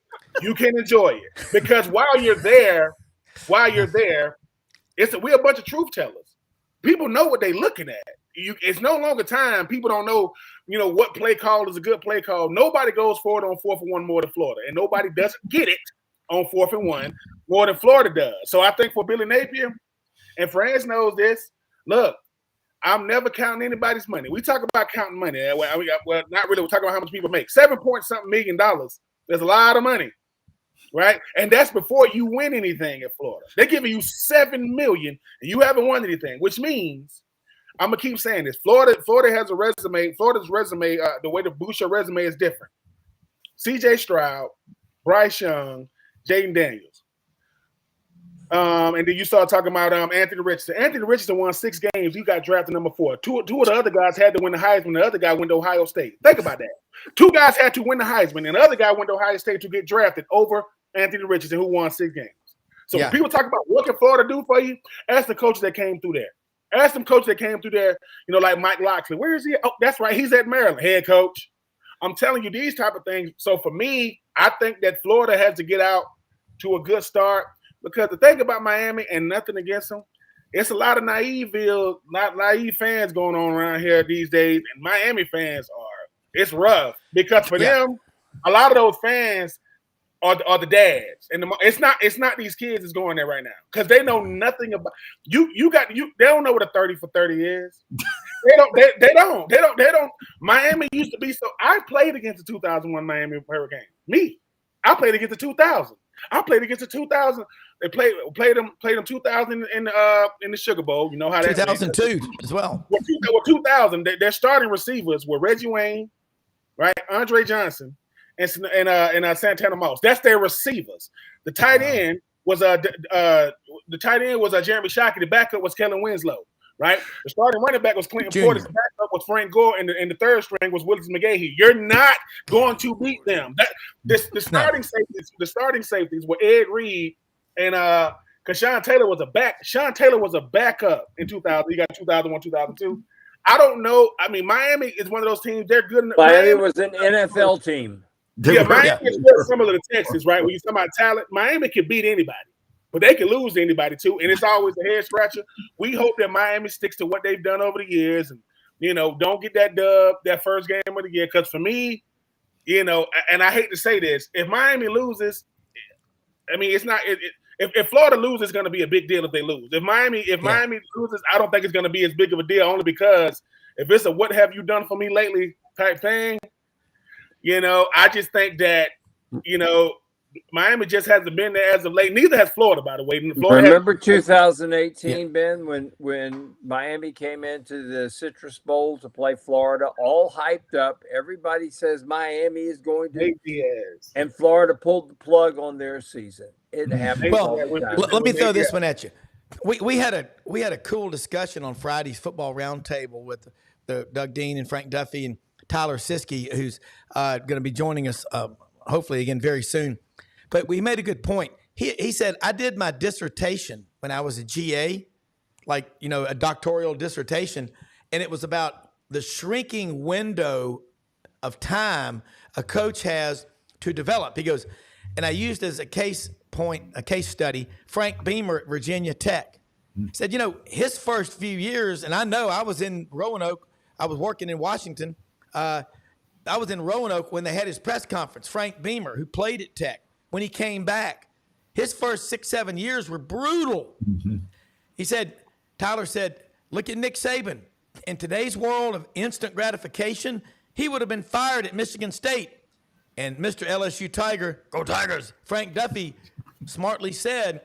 F: you can enjoy it. Because while you're there, we're a bunch of truth tellers. People know what they're looking at. It's no longer time. People don't know, what play call is a good play call. Nobody goes forward on 4th and 1 more than Florida, and nobody doesn't get it on 4th and 1 more than Florida does. So I think for Billy Napier, and Franz knows this, look, I'm never counting anybody's money. We talk about counting money. Well, not really. We're talking about how much people make. $7-point-something million. There's a lot of money, right? And that's before you win anything at Florida. They're giving you $7 million, and you haven't won anything, which means I'm gonna keep saying this. Florida has a resume. Florida's resume, the way to boost your resume is different. C.J. Stroud, Bryce Young, Jaden Daniels. And then you start talking about Anthony Richardson. Anthony Richardson won 6 games. He got drafted number 4. Two of the other guys had to win the Heisman. The other guy went to Ohio State. Think about that. 2 guys had to win the Heisman, and the other guy went to Ohio State to get drafted over Anthony Richardson, who won 6 games. So when people talk about what can Florida do for you, ask the coaches that came through there. Ask some coaches that came through there, like Mike Locksley. Where is he? Oh, that's right. He's at Maryland, head coach. I'm telling you these type of things. So for me, I think that Florida has to get out to a good start, because the thing about Miami, and nothing against them, it's a lot of naive fans going on around here these days, and Miami fans it's rough, because for them, a lot of those fans are the dads, and it's not these kids that's going there right now, because they know nothing about you. They don't know what a 30 for 30 is. They don't. Miami used to be so. I played against the 2001 Miami Hurricanes. I played against the 2000. I played against the 2000. They played them 2000 in the Sugar Bowl. You know how that
B: 2002 as well.
F: Well, 2000. Their starting receivers were Reggie Wayne, right, Andre Johnson, and Santana Moss. That's their receivers. The tight end was Jeremy Shockey. The backup was Kellen Winslow. Right, the starting running back was Clinton Portis. The backup was Frank Gore, and the third string was Willis McGahee. You're not going to beat them. The starting safeties were Ed Reed and because Sean Taylor was a back. Sean Taylor was a backup in 2000. He got 2001, 2002. I don't know. I mean, Miami is one of those teams. They're good.
E: Miami was an NFL team.
F: Miami is very similar to Texas, right? When you talk about talent, Miami can beat anybody. But they can lose to anybody too, and it's always a head scratcher. We hope that Miami sticks to what they've done over the years, and don't get that dub that first game of the year. Because for me, and I hate to say this, if Miami loses, I mean it's not. If Florida loses, it's going to be a big deal if they lose. If Miami loses, I don't think it's going to be as big of a deal, only because if it's a "what have you done for me lately" type thing, I just think that Miami just hasn't been there as of late. Neither has Florida, by the way.
E: Remember 2018, Ben, when Miami came into the Citrus Bowl to play Florida, all hyped up. Everybody says Miami is going to, and Florida pulled the plug on their season. It happened.
B: Well, let me throw this one at you. We had a cool discussion on Friday's football roundtable with the Doug Dean and Frank Duffy and Tyler Siskey, who's going to be joining us hopefully again very soon. But we made a good point. He said, I did my dissertation when I was a GA, a doctoral dissertation, and it was about the shrinking window of time a coach has to develop. He goes, and I used as a case study, Frank Beamer at Virginia Tech. He said, his first few years, and I know I was in Roanoke, I was working in Washington. I was in Roanoke when they had his press conference. Frank Beamer, who played at Tech, when he came back, his first 6-7 years were brutal. Mm-hmm. He said, Tyler said, look at Nick Saban. In today's world of instant gratification, he would have been fired at Michigan State. And Mr. LSU Tiger, go Tigers, Frank Duffy smartly said,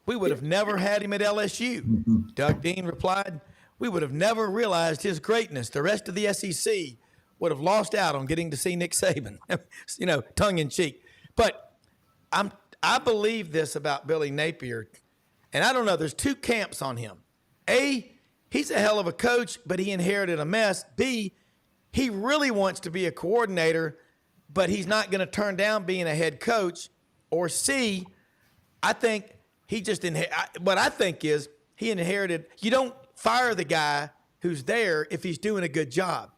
B: we would have never had him at LSU. Mm-hmm. Doug Dean replied, we would have never realized his greatness. The rest of the SEC would have lost out on getting to see Nick Saban, tongue in cheek. But I believe this about Billy Napier, and I don't know. There's two camps on him. A, he's a hell of a coach, but he inherited a mess. B, he really wants to be a coordinator, but he's not going to turn down being a head coach. Or C, I think he just what I think is he inherited. You don't fire the guy who's there if he's doing a good job.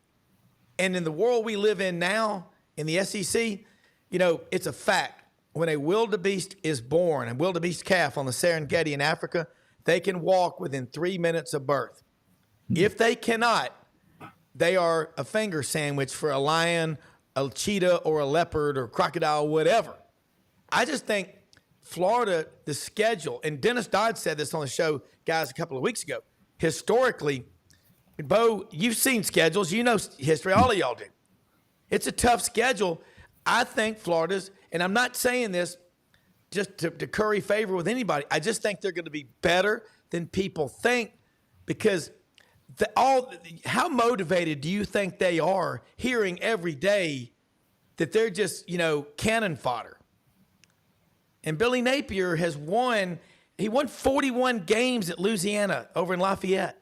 B: And in the world we live in now, in the SEC, it's a fact. When a wildebeest is born, a wildebeest calf on the Serengeti in Africa, they can walk within 3 minutes of birth. If they cannot, they are a finger sandwich for a lion, a cheetah, or a leopard, or crocodile, whatever. I just think Florida, the schedule, and Dennis Dodd said this on the show, guys, a couple of weeks ago. Historically, Bo, you've seen schedules. You know history. All of y'all do. It's a tough schedule. I think Florida's, and I'm not saying this just to curry favor with anybody. I just think they're going to be better than people think because how motivated do you think they are hearing every day that they're just, cannon fodder? And Billy Napier has won 41 games at Louisiana over in Lafayette.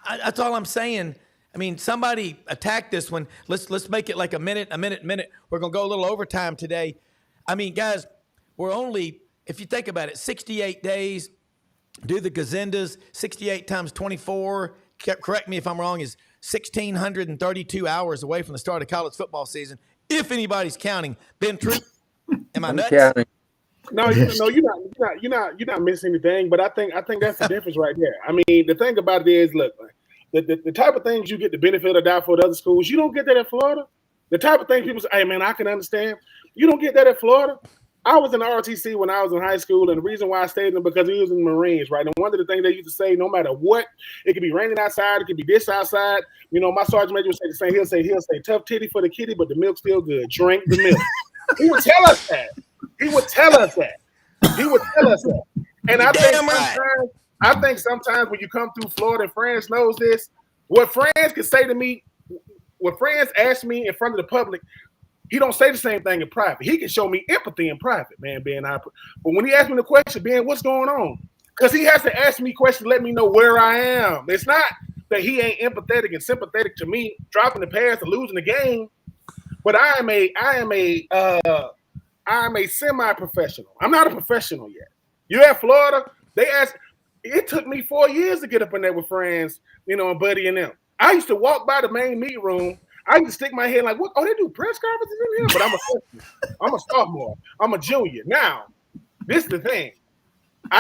B: That's all I'm saying. I mean, somebody attacked this one. Let's make it like a minute. We're going to go a little overtime today. I mean, guys, we're only, if you think about it, 68 days. Do the gazindas, 68 times 24. Correct me if I'm wrong, is 1,632 hours away from the start of college football season. If anybody's counting. Ben Troupe, am I nuts?
E: Counting.
F: No, you're not missing anything. But I think that's the difference right there. I mean, the thing about it is, look, the type of things you get the benefit of doubt for at other schools, you don't get that at Florida. The type of thing people say, hey, man, I can understand. You don't get that at Florida. I was in the ROTC when I was in high school, and the reason why I stayed in it because he was in the Marines, right? And one of the things they used to say, no matter what, it could be raining outside, it could be this outside. My sergeant major would say the same. He'll say, tough titty for the kitty, but the milk's still good. Drink the milk. He would tell us that. And I think sometimes when you come through Florida, and Franz knows this, what Franz can say to me, what Franz asks me in front of the public, he don't say the same thing in private. He can show me empathy in private, man, Ben. But when he asks me the question, Ben, what's going on? Because he has to ask me questions to let me know where I am. It's not that he ain't empathetic and sympathetic to me dropping the pass and losing the game, but I am a semi-professional. I'm not a professional yet. You at Florida, it took me 4 years to get up in there with friends, and Buddy and them. I used to walk by the main meet room. I used to stick my head like, what? Oh, they do press conferences in here? But I'm a freshman. I'm a sophomore. I'm a junior. Now, this is the thing.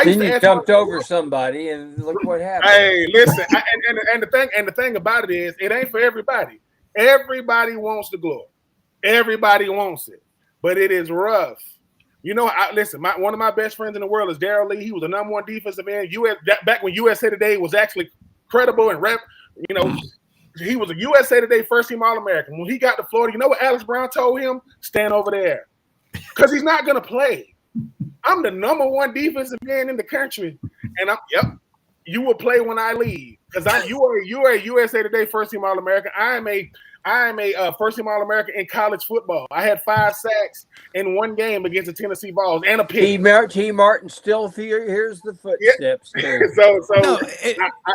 E: Then you jumped over somebody, and look what happened.
F: Hey, listen, and the thing about it is, it ain't for everybody. Everybody wants the glory. Everybody wants it, but it is rough. Listen. One of my best friends in the world is Darryl Lee. He was the number one defensive end. Back when USA Today was actually credible and rep. He was a USA Today first team All-American. When he got to Florida, you know what Alex Brown told him? Stand over there, because he's not gonna play. I'm the number one defensive man in the country, and you will play when I leave because you are a USA Today first team All-American. I am a first team All-American in college football. I had 5 sacks in one game against the Tennessee Vols and a pick.
E: T. Martin still here's the footsteps.
F: Yeah.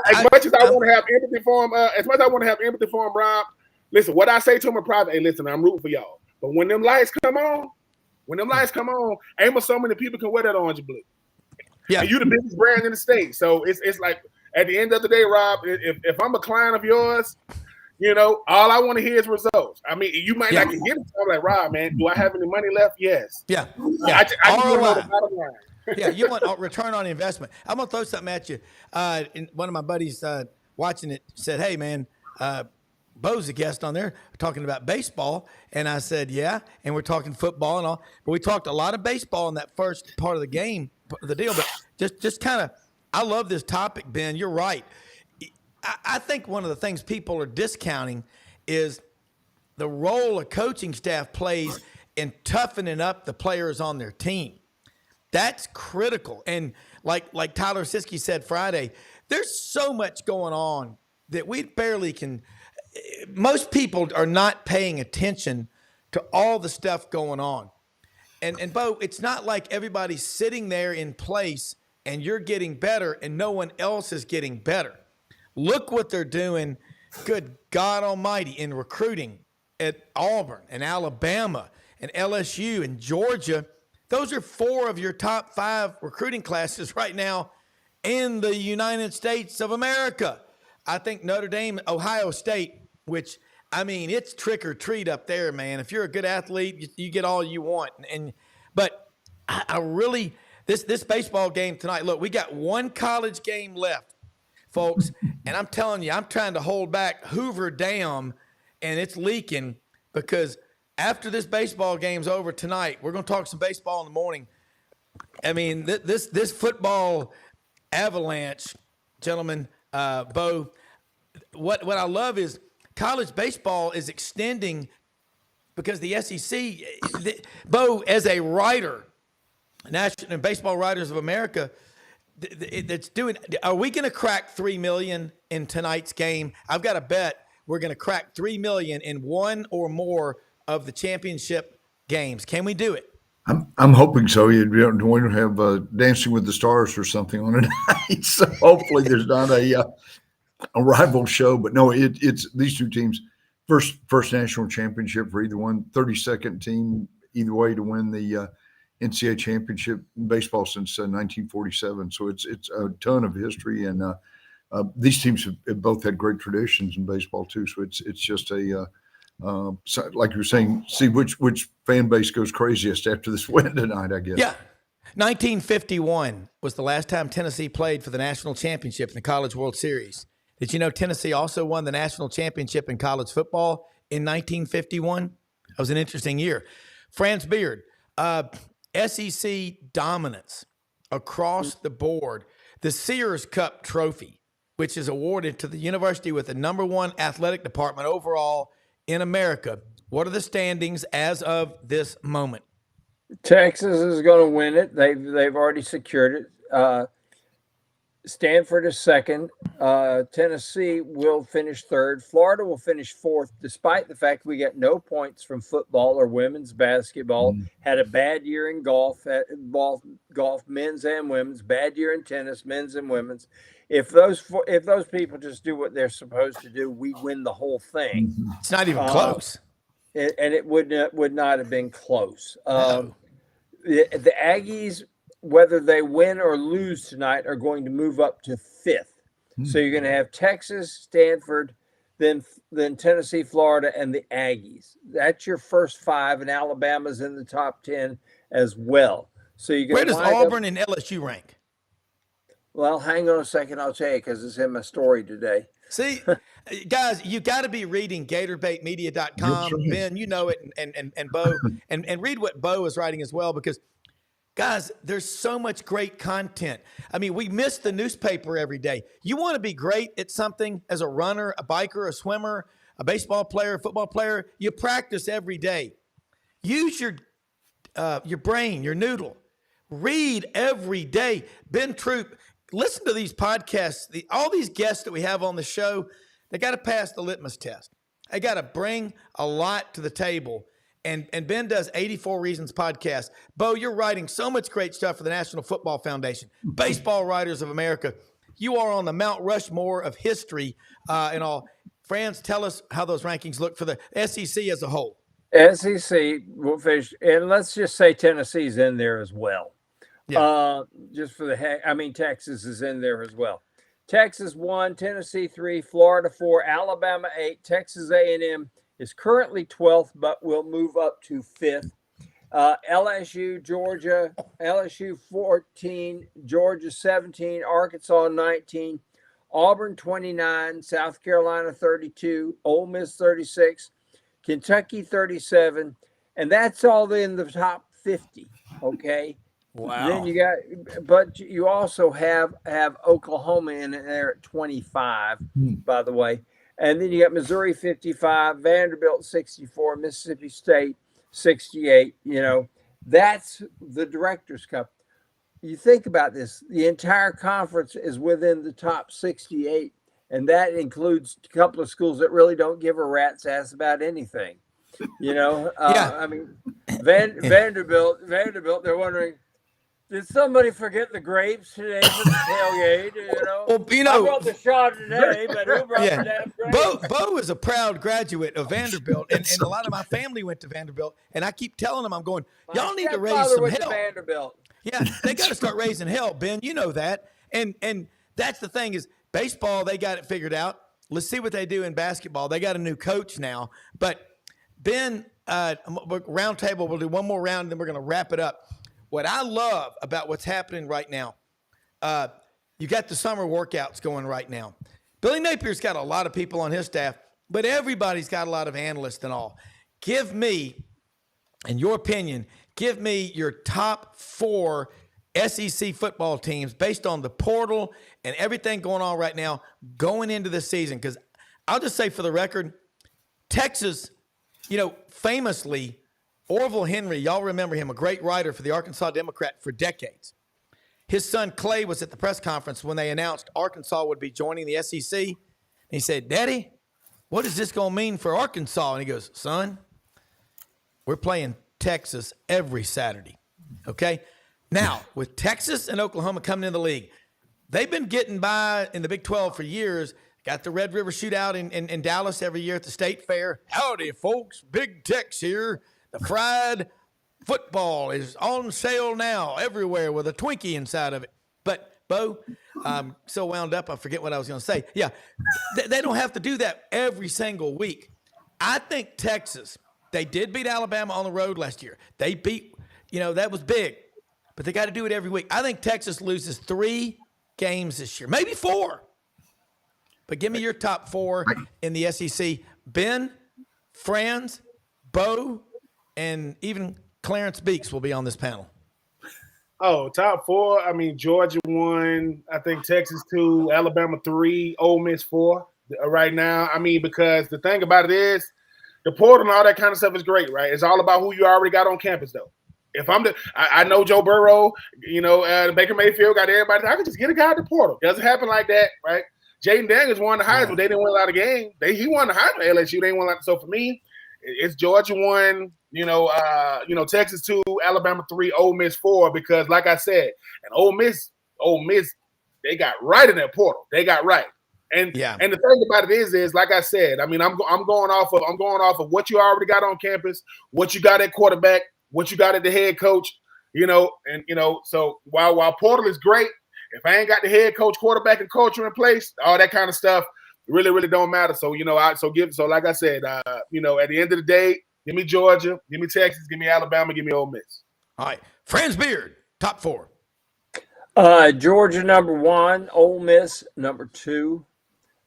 F: As much as I want to have empathy for him, Rob. Listen, what I say to him in private, hey, listen, I'm rooting for y'all. But when them lights come on, ain't so many people can wear that orange and blue. Yeah, and you the biggest brand in the state. So it's like at the end of the day, Rob, if I'm a client of yours, all I want to hear is results. I mean, you might not get it. I'm like, Rob, man, do I have any money left? Yes.
B: Yeah.
F: I just want to know the bottom line.
B: Yeah, you want a return on investment. I'm going to throw something at you. And one of my buddies watching it said, hey, man, Bo's a guest on there talking about baseball. And I said, yeah, and we're talking football and all. But we talked a lot of baseball in that first part of the game, the deal. But just kind of, I love this topic, Ben. You're right. I think one of the things people are discounting is the role a coaching staff plays in toughening up the players on their team. That's critical. And like Tyler Siskey said Friday, there's so much going on that we barely can – most people are not paying attention to all the stuff going on. And Bo, it's not like everybody's sitting there in place and you're getting better and no one else is getting better. Look what they're doing, good God Almighty, in recruiting at Auburn and Alabama and LSU and Georgia. Those are 4 of your top 5 recruiting classes right now in the United States of America. I think Notre Dame, Ohio State, which, I mean, it's trick or treat up there, man. If you're a good athlete, you get all you want. But I really, this baseball game tonight, look, we got one college game left, folks. And I'm telling you, I'm trying to hold back Hoover Dam, and it's leaking because after this baseball game's over tonight, we're going to talk some baseball in the morning. I mean, this football avalanche, gentlemen, Bo, what I love is college baseball is extending because the SEC, Bo, as a writer, National Baseball Writers of America, that's doing. Are we going to crack 3 million in tonight's game? I've got a bet we're going to crack 3 million in one or more of the championship games. Can we do it?
D: I'm hoping so. We don't have Dancing with the Stars or something on tonight, so hopefully there's not a rival show. But no, it's these two teams first national championship for either one. 32nd team either way to win the NCAA championship in baseball since 1947. So it's a ton of history, and these teams have both had great traditions in baseball too. So it's just a like you're saying, see which fan base goes craziest after this win tonight, I guess.
B: Yeah. 1951 was the last time Tennessee played for the national championship in the College World Series. Did you know Tennessee also won the national championship in college football in 1951? That was an interesting year. Franz Beard, SEC dominance across the board. The Sears Cup trophy, which is awarded to the university with the #1 athletic department overall in America. What are the standings as of this moment?
E: Texas is going to win it. They've already secured it. Stanford is second. Tennessee will finish third. Florida will finish fourth, despite the fact we get no points from football or women's basketball. Had a bad year in golf, men's and women's. Bad year in tennis, men's and women's. If those people just do what they're supposed to do, we win the whole thing.
B: It's not even close.
E: And it would not have been close.
B: No.
E: The Aggies, whether they win or lose tonight, are going to move up to 5th. So you're going to have Texas, Stanford, then Tennessee, Florida, and the Aggies. That's your first 5, and Alabama's in the top 10 as well. So you
B: Where does Auburn and LSU rank?
E: Well, hang on a second. I'll tell you because it's in my story today.
B: See, guys, you got to be reading GatorbaitMedia.com. Ben, you know it, and Bo, and read what Bo is writing as well, because, guys, there's so much great content. I mean, we miss the newspaper every day. You want to be great at something as a runner, a biker, a swimmer, a baseball player, a football player, you practice every day. Use your brain, your noodle. Read every day. Ben Troupe, listen to these podcasts. All these guests that we have on the show, they got to pass the litmus test. They got to bring a lot to the table. And Ben does 84 Reasons podcast. Bo, you're writing so much great stuff for the National Football Foundation. Baseball Writers of America. You are on the Mount Rushmore of history and all. Franz, tell us how those rankings look for the SEC as a whole.
E: SEC will finish, and let's just say Tennessee's in there as well. Yeah. Just for the heck, I mean, Texas is in there as well. Texas 1, Tennessee 3, Florida 4, Alabama 8, Texas A&M is currently 12th, but will move up to 5th. LSU, Georgia, LSU 14, Georgia 17, Arkansas 19, Auburn 29, South Carolina 32, Ole Miss 36, Kentucky 37, and that's all in the top 50. Okay.
B: Wow.
E: Then but you also have Oklahoma in there at 25, by the way. And then you got Missouri 55, Vanderbilt 64, Mississippi State 68. You know, that's the Directors' Cup. You think about this, the entire conference is within the top 68, and that includes a couple of schools that really don't give a rat's ass about anything. You know,
B: yeah.
E: I mean, Vanderbilt. They're wondering, did somebody forget the grapes today for the tailgate?
B: Well,
E: I brought the Chardonnay, but who brought the damn grapes?
B: Bo is a proud graduate of Vanderbilt, and a lot of my family went to Vanderbilt, and I keep telling them, I'm going, y'all need to raise some
E: went
B: hell.
E: To Vanderbilt.
B: Yeah, they got to start raising hell, Ben. You know that, and that's the thing is baseball. They got it figured out. Let's see what they do in basketball. They got a new coach now, but Ben, round table. We'll do one more round, and then we're going to wrap it up. What I love about what's happening right now, you got the summer workouts going right now. Billy Napier's got a lot of people on his staff, but everybody's got a lot of analysts and all. Give me, in your opinion, give me your top 4 SEC football teams based on the portal and everything going on right now going into this season. Because I'll just say for the record, Texas, famously, Orville Henry, y'all remember him, a great writer for the Arkansas Democrat for decades. His son Clay was at the press conference when they announced Arkansas would be joining the SEC. And he said, Daddy, what is this going to mean for Arkansas? And he goes, son, we're playing Texas every Saturday. Okay? Now, with Texas and Oklahoma coming in the league, they've been getting by in the Big 12 for years. Got the Red River Shootout in Dallas every year at the State Fair. Howdy, folks. Big Tex here. The fried football is on sale now everywhere with a Twinkie inside of it. But, Bo, I'm so wound up, I forget what I was going to say. Yeah, they don't have to do that every single week. I think Texas, they did beat Alabama on the road last year. They beat, that was big. But they got to do it every week. I think Texas loses 3 games this year, maybe 4. But give me your top 4 in the SEC. Ben, Franz, Bo, and even Clarence Beeks will be on this panel.
F: Oh, top 4. I mean, Georgia 1, I think Texas 2, Alabama 3, Ole Miss 4 right now. I mean, because the thing about it is the portal and all that kind of stuff is great, right? It's all about who you already got on campus, though. If I know Joe Burrow, Baker Mayfield got everybody. I could just get a guy at the portal. Doesn't happen like that, right? Jaden Daniels won the Heisman. They didn't win a lot of games. He won the Heisman at LSU. They didn't win a lot. So for me, it's Georgia 1, Texas 2, Alabama 3, Ole Miss 4. Because like I said, and Ole Miss, they got right in that portal. They got right. And the thing about it is like I said, I mean, I'm going off of what you already got on campus, what you got at quarterback, what you got at the head coach, so while portal is great, if I ain't got the head coach, quarterback, and culture in place, all that kind of stuff really, really don't matter. So, like I said, at the end of the day, give me Georgia, give me Texas, give me Alabama, give me Ole Miss.
B: All right. Franz Beard, top 4.
E: Georgia, number 1, Ole Miss, number 2.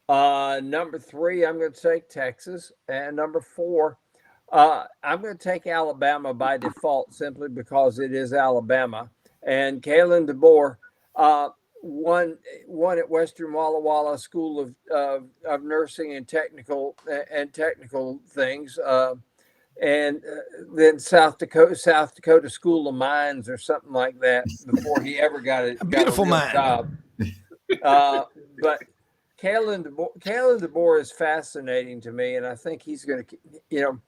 E: Number 3, I'm going to take Texas. And number 4, I'm going to take Alabama by default simply because it is Alabama. And Kalen DeBoer won at Western Walla Walla School of Nursing and Technical things, and then South Dakota School of Mines or something like that before he ever got a
B: beautiful
E: real job. But Kalen DeBoer is fascinating to me, and I think he's going to,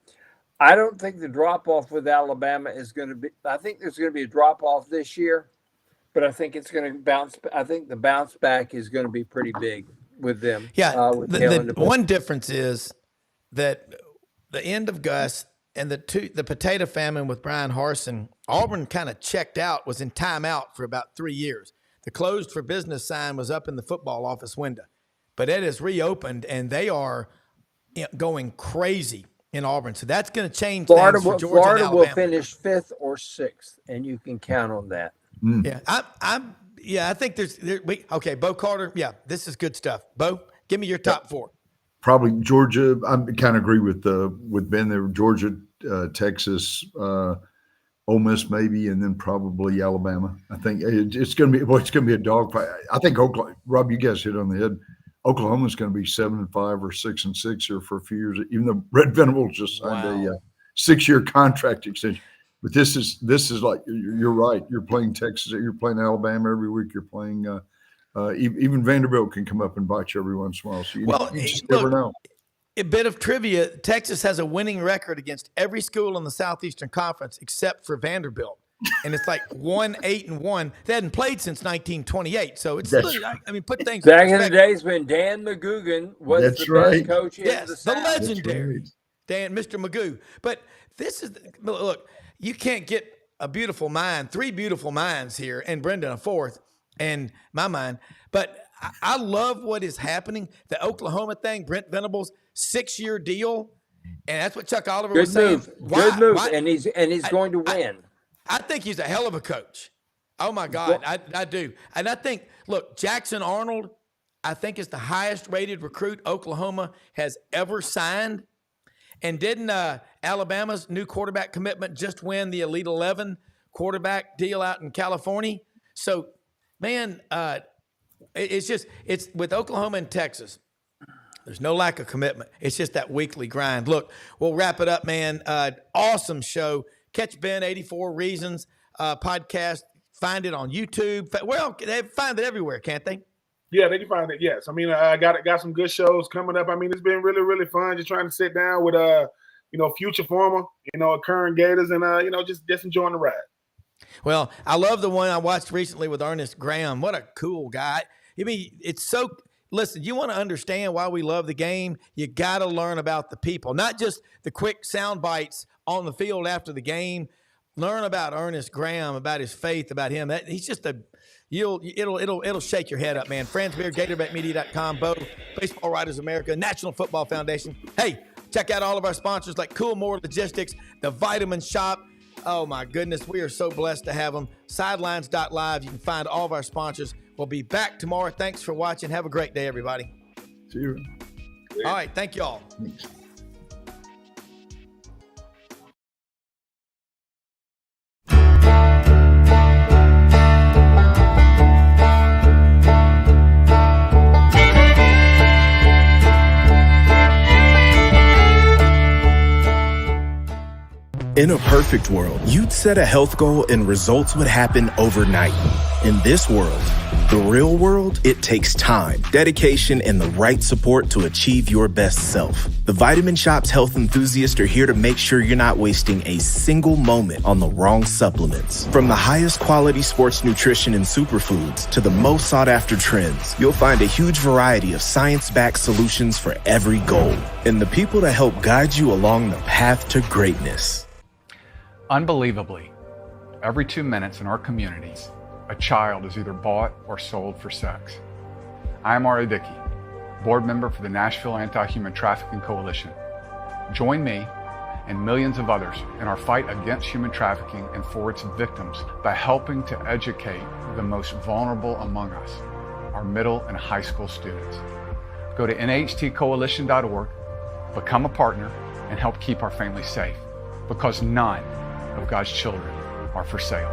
E: I don't think the drop-off with Alabama is going to be – I think there's going to be a drop-off this year, but I think it's going to bounce – I think the bounce back is going to be pretty big with them.
B: Yeah,
E: with
B: the one difference is that the end of Gus and the potato famine with Brian Harsin, Auburn kind of checked out, was in timeout for about 3 years. The closed for business sign was up in the football office window. But it has reopened, and they are going crazy in Auburn. So that's going to change
E: Florida.
B: things for Georgia
E: Florida
B: and
E: will
B: Alabama.
E: finish 5th or 6th, and you can count on that.
B: Yeah, I think okay, Bo Carter. Yeah, this is good stuff. Bo, give me your top 4.
D: Probably Georgia. I kind of agree with Ben there. Georgia, Texas, Ole Miss maybe, and then probably Alabama. I think it's going to be a dogfight. I think Oklahoma. Rob, you guys hit on the head. Oklahoma's going to be 7-5 or 6-6 here for a few years. Even though Red Venables just signed a 6-year contract extension, but this is like you're right. You're playing Texas. You're playing Alabama every week. You're playing. Even Vanderbilt can come up and bite you every once in a while. So you just never know.
B: a bit of trivia, Texas has a winning record against every school in the Southeastern Conference except for Vanderbilt. And it's like 1-8-1. They hadn't played since 1928. So it's, put things
E: back in the days when Dan McGugan was the best coach in the South.
B: The legendary Dan, Mr. Magoo. But this is, look, you can't get a beautiful mind, 3 beautiful minds here, and Brendan a 4th, and my mind. But I love what is happening. The Oklahoma thing, Brent Venables, 6-year deal. And that's what Chuck Oliver was saying.
E: Good move. And he's going to win.
B: I think he's a hell of a coach. Oh, my God, I do. And I think, look, Jackson Arnold, I think is the highest-rated recruit Oklahoma has ever signed. And didn't Alabama's new quarterback commitment just win the Elite 11 quarterback deal out in California? So, man, it's with Oklahoma and Texas. There's no lack of commitment. It's just that weekly grind. Look, we'll wrap it up, man. Awesome show. Catch Ben 84 Reasons podcast. Find it on YouTube. Well, they find it everywhere, can't they?
F: Yeah, they can find it. Yes, I mean, I got some good shows coming up. I mean, it's been really, really fun just trying to sit down with future former, current Gators, and just enjoying the ride.
B: Well, I love the one I watched recently with Ernest Graham. What a cool guy! I mean, it's so. Listen, you want to understand why we love the game? You got to learn about the people, not just the quick sound bites on the field after the game. Learn about Ernest Graham, about his faith, about him. He's just it'll shake your head up, man. Franz Beard, GatorBetMedia.com, Bo, Baseball Writers America, National Football Foundation. Hey, check out all of our sponsors like Cool More Logistics, The Vitamin Shop. Oh my goodness, we are so blessed to have them. Sidelines.live. You can find all of our sponsors. We'll be back tomorrow. Thanks for watching. Have a great day, everybody.
D: See you.
B: All right, thank you all.
D: Thanks.
G: In a perfect world, you'd set a health goal and results would happen overnight. In this world, the real world, it takes time, dedication, and the right support to achieve your best self. The Vitamin Shop's health enthusiasts are here to make sure you're not wasting a single moment on the wrong supplements. From the highest quality sports nutrition and superfoods to the most sought after trends, you'll find a huge variety of science-backed solutions for every goal and the people to help guide you along the path to greatness.
H: Unbelievably, every 2 minutes in our communities, a child is either bought or sold for sex. I am Ari Dickey, board member for the Nashville Anti-Human Trafficking Coalition. Join me and millions of others in our fight against human trafficking and for its victims by helping to educate the most vulnerable among us, our middle and high school students. Go to nhtcoalition.org, become a partner, and help keep our families safe, because none of God's children are for sale.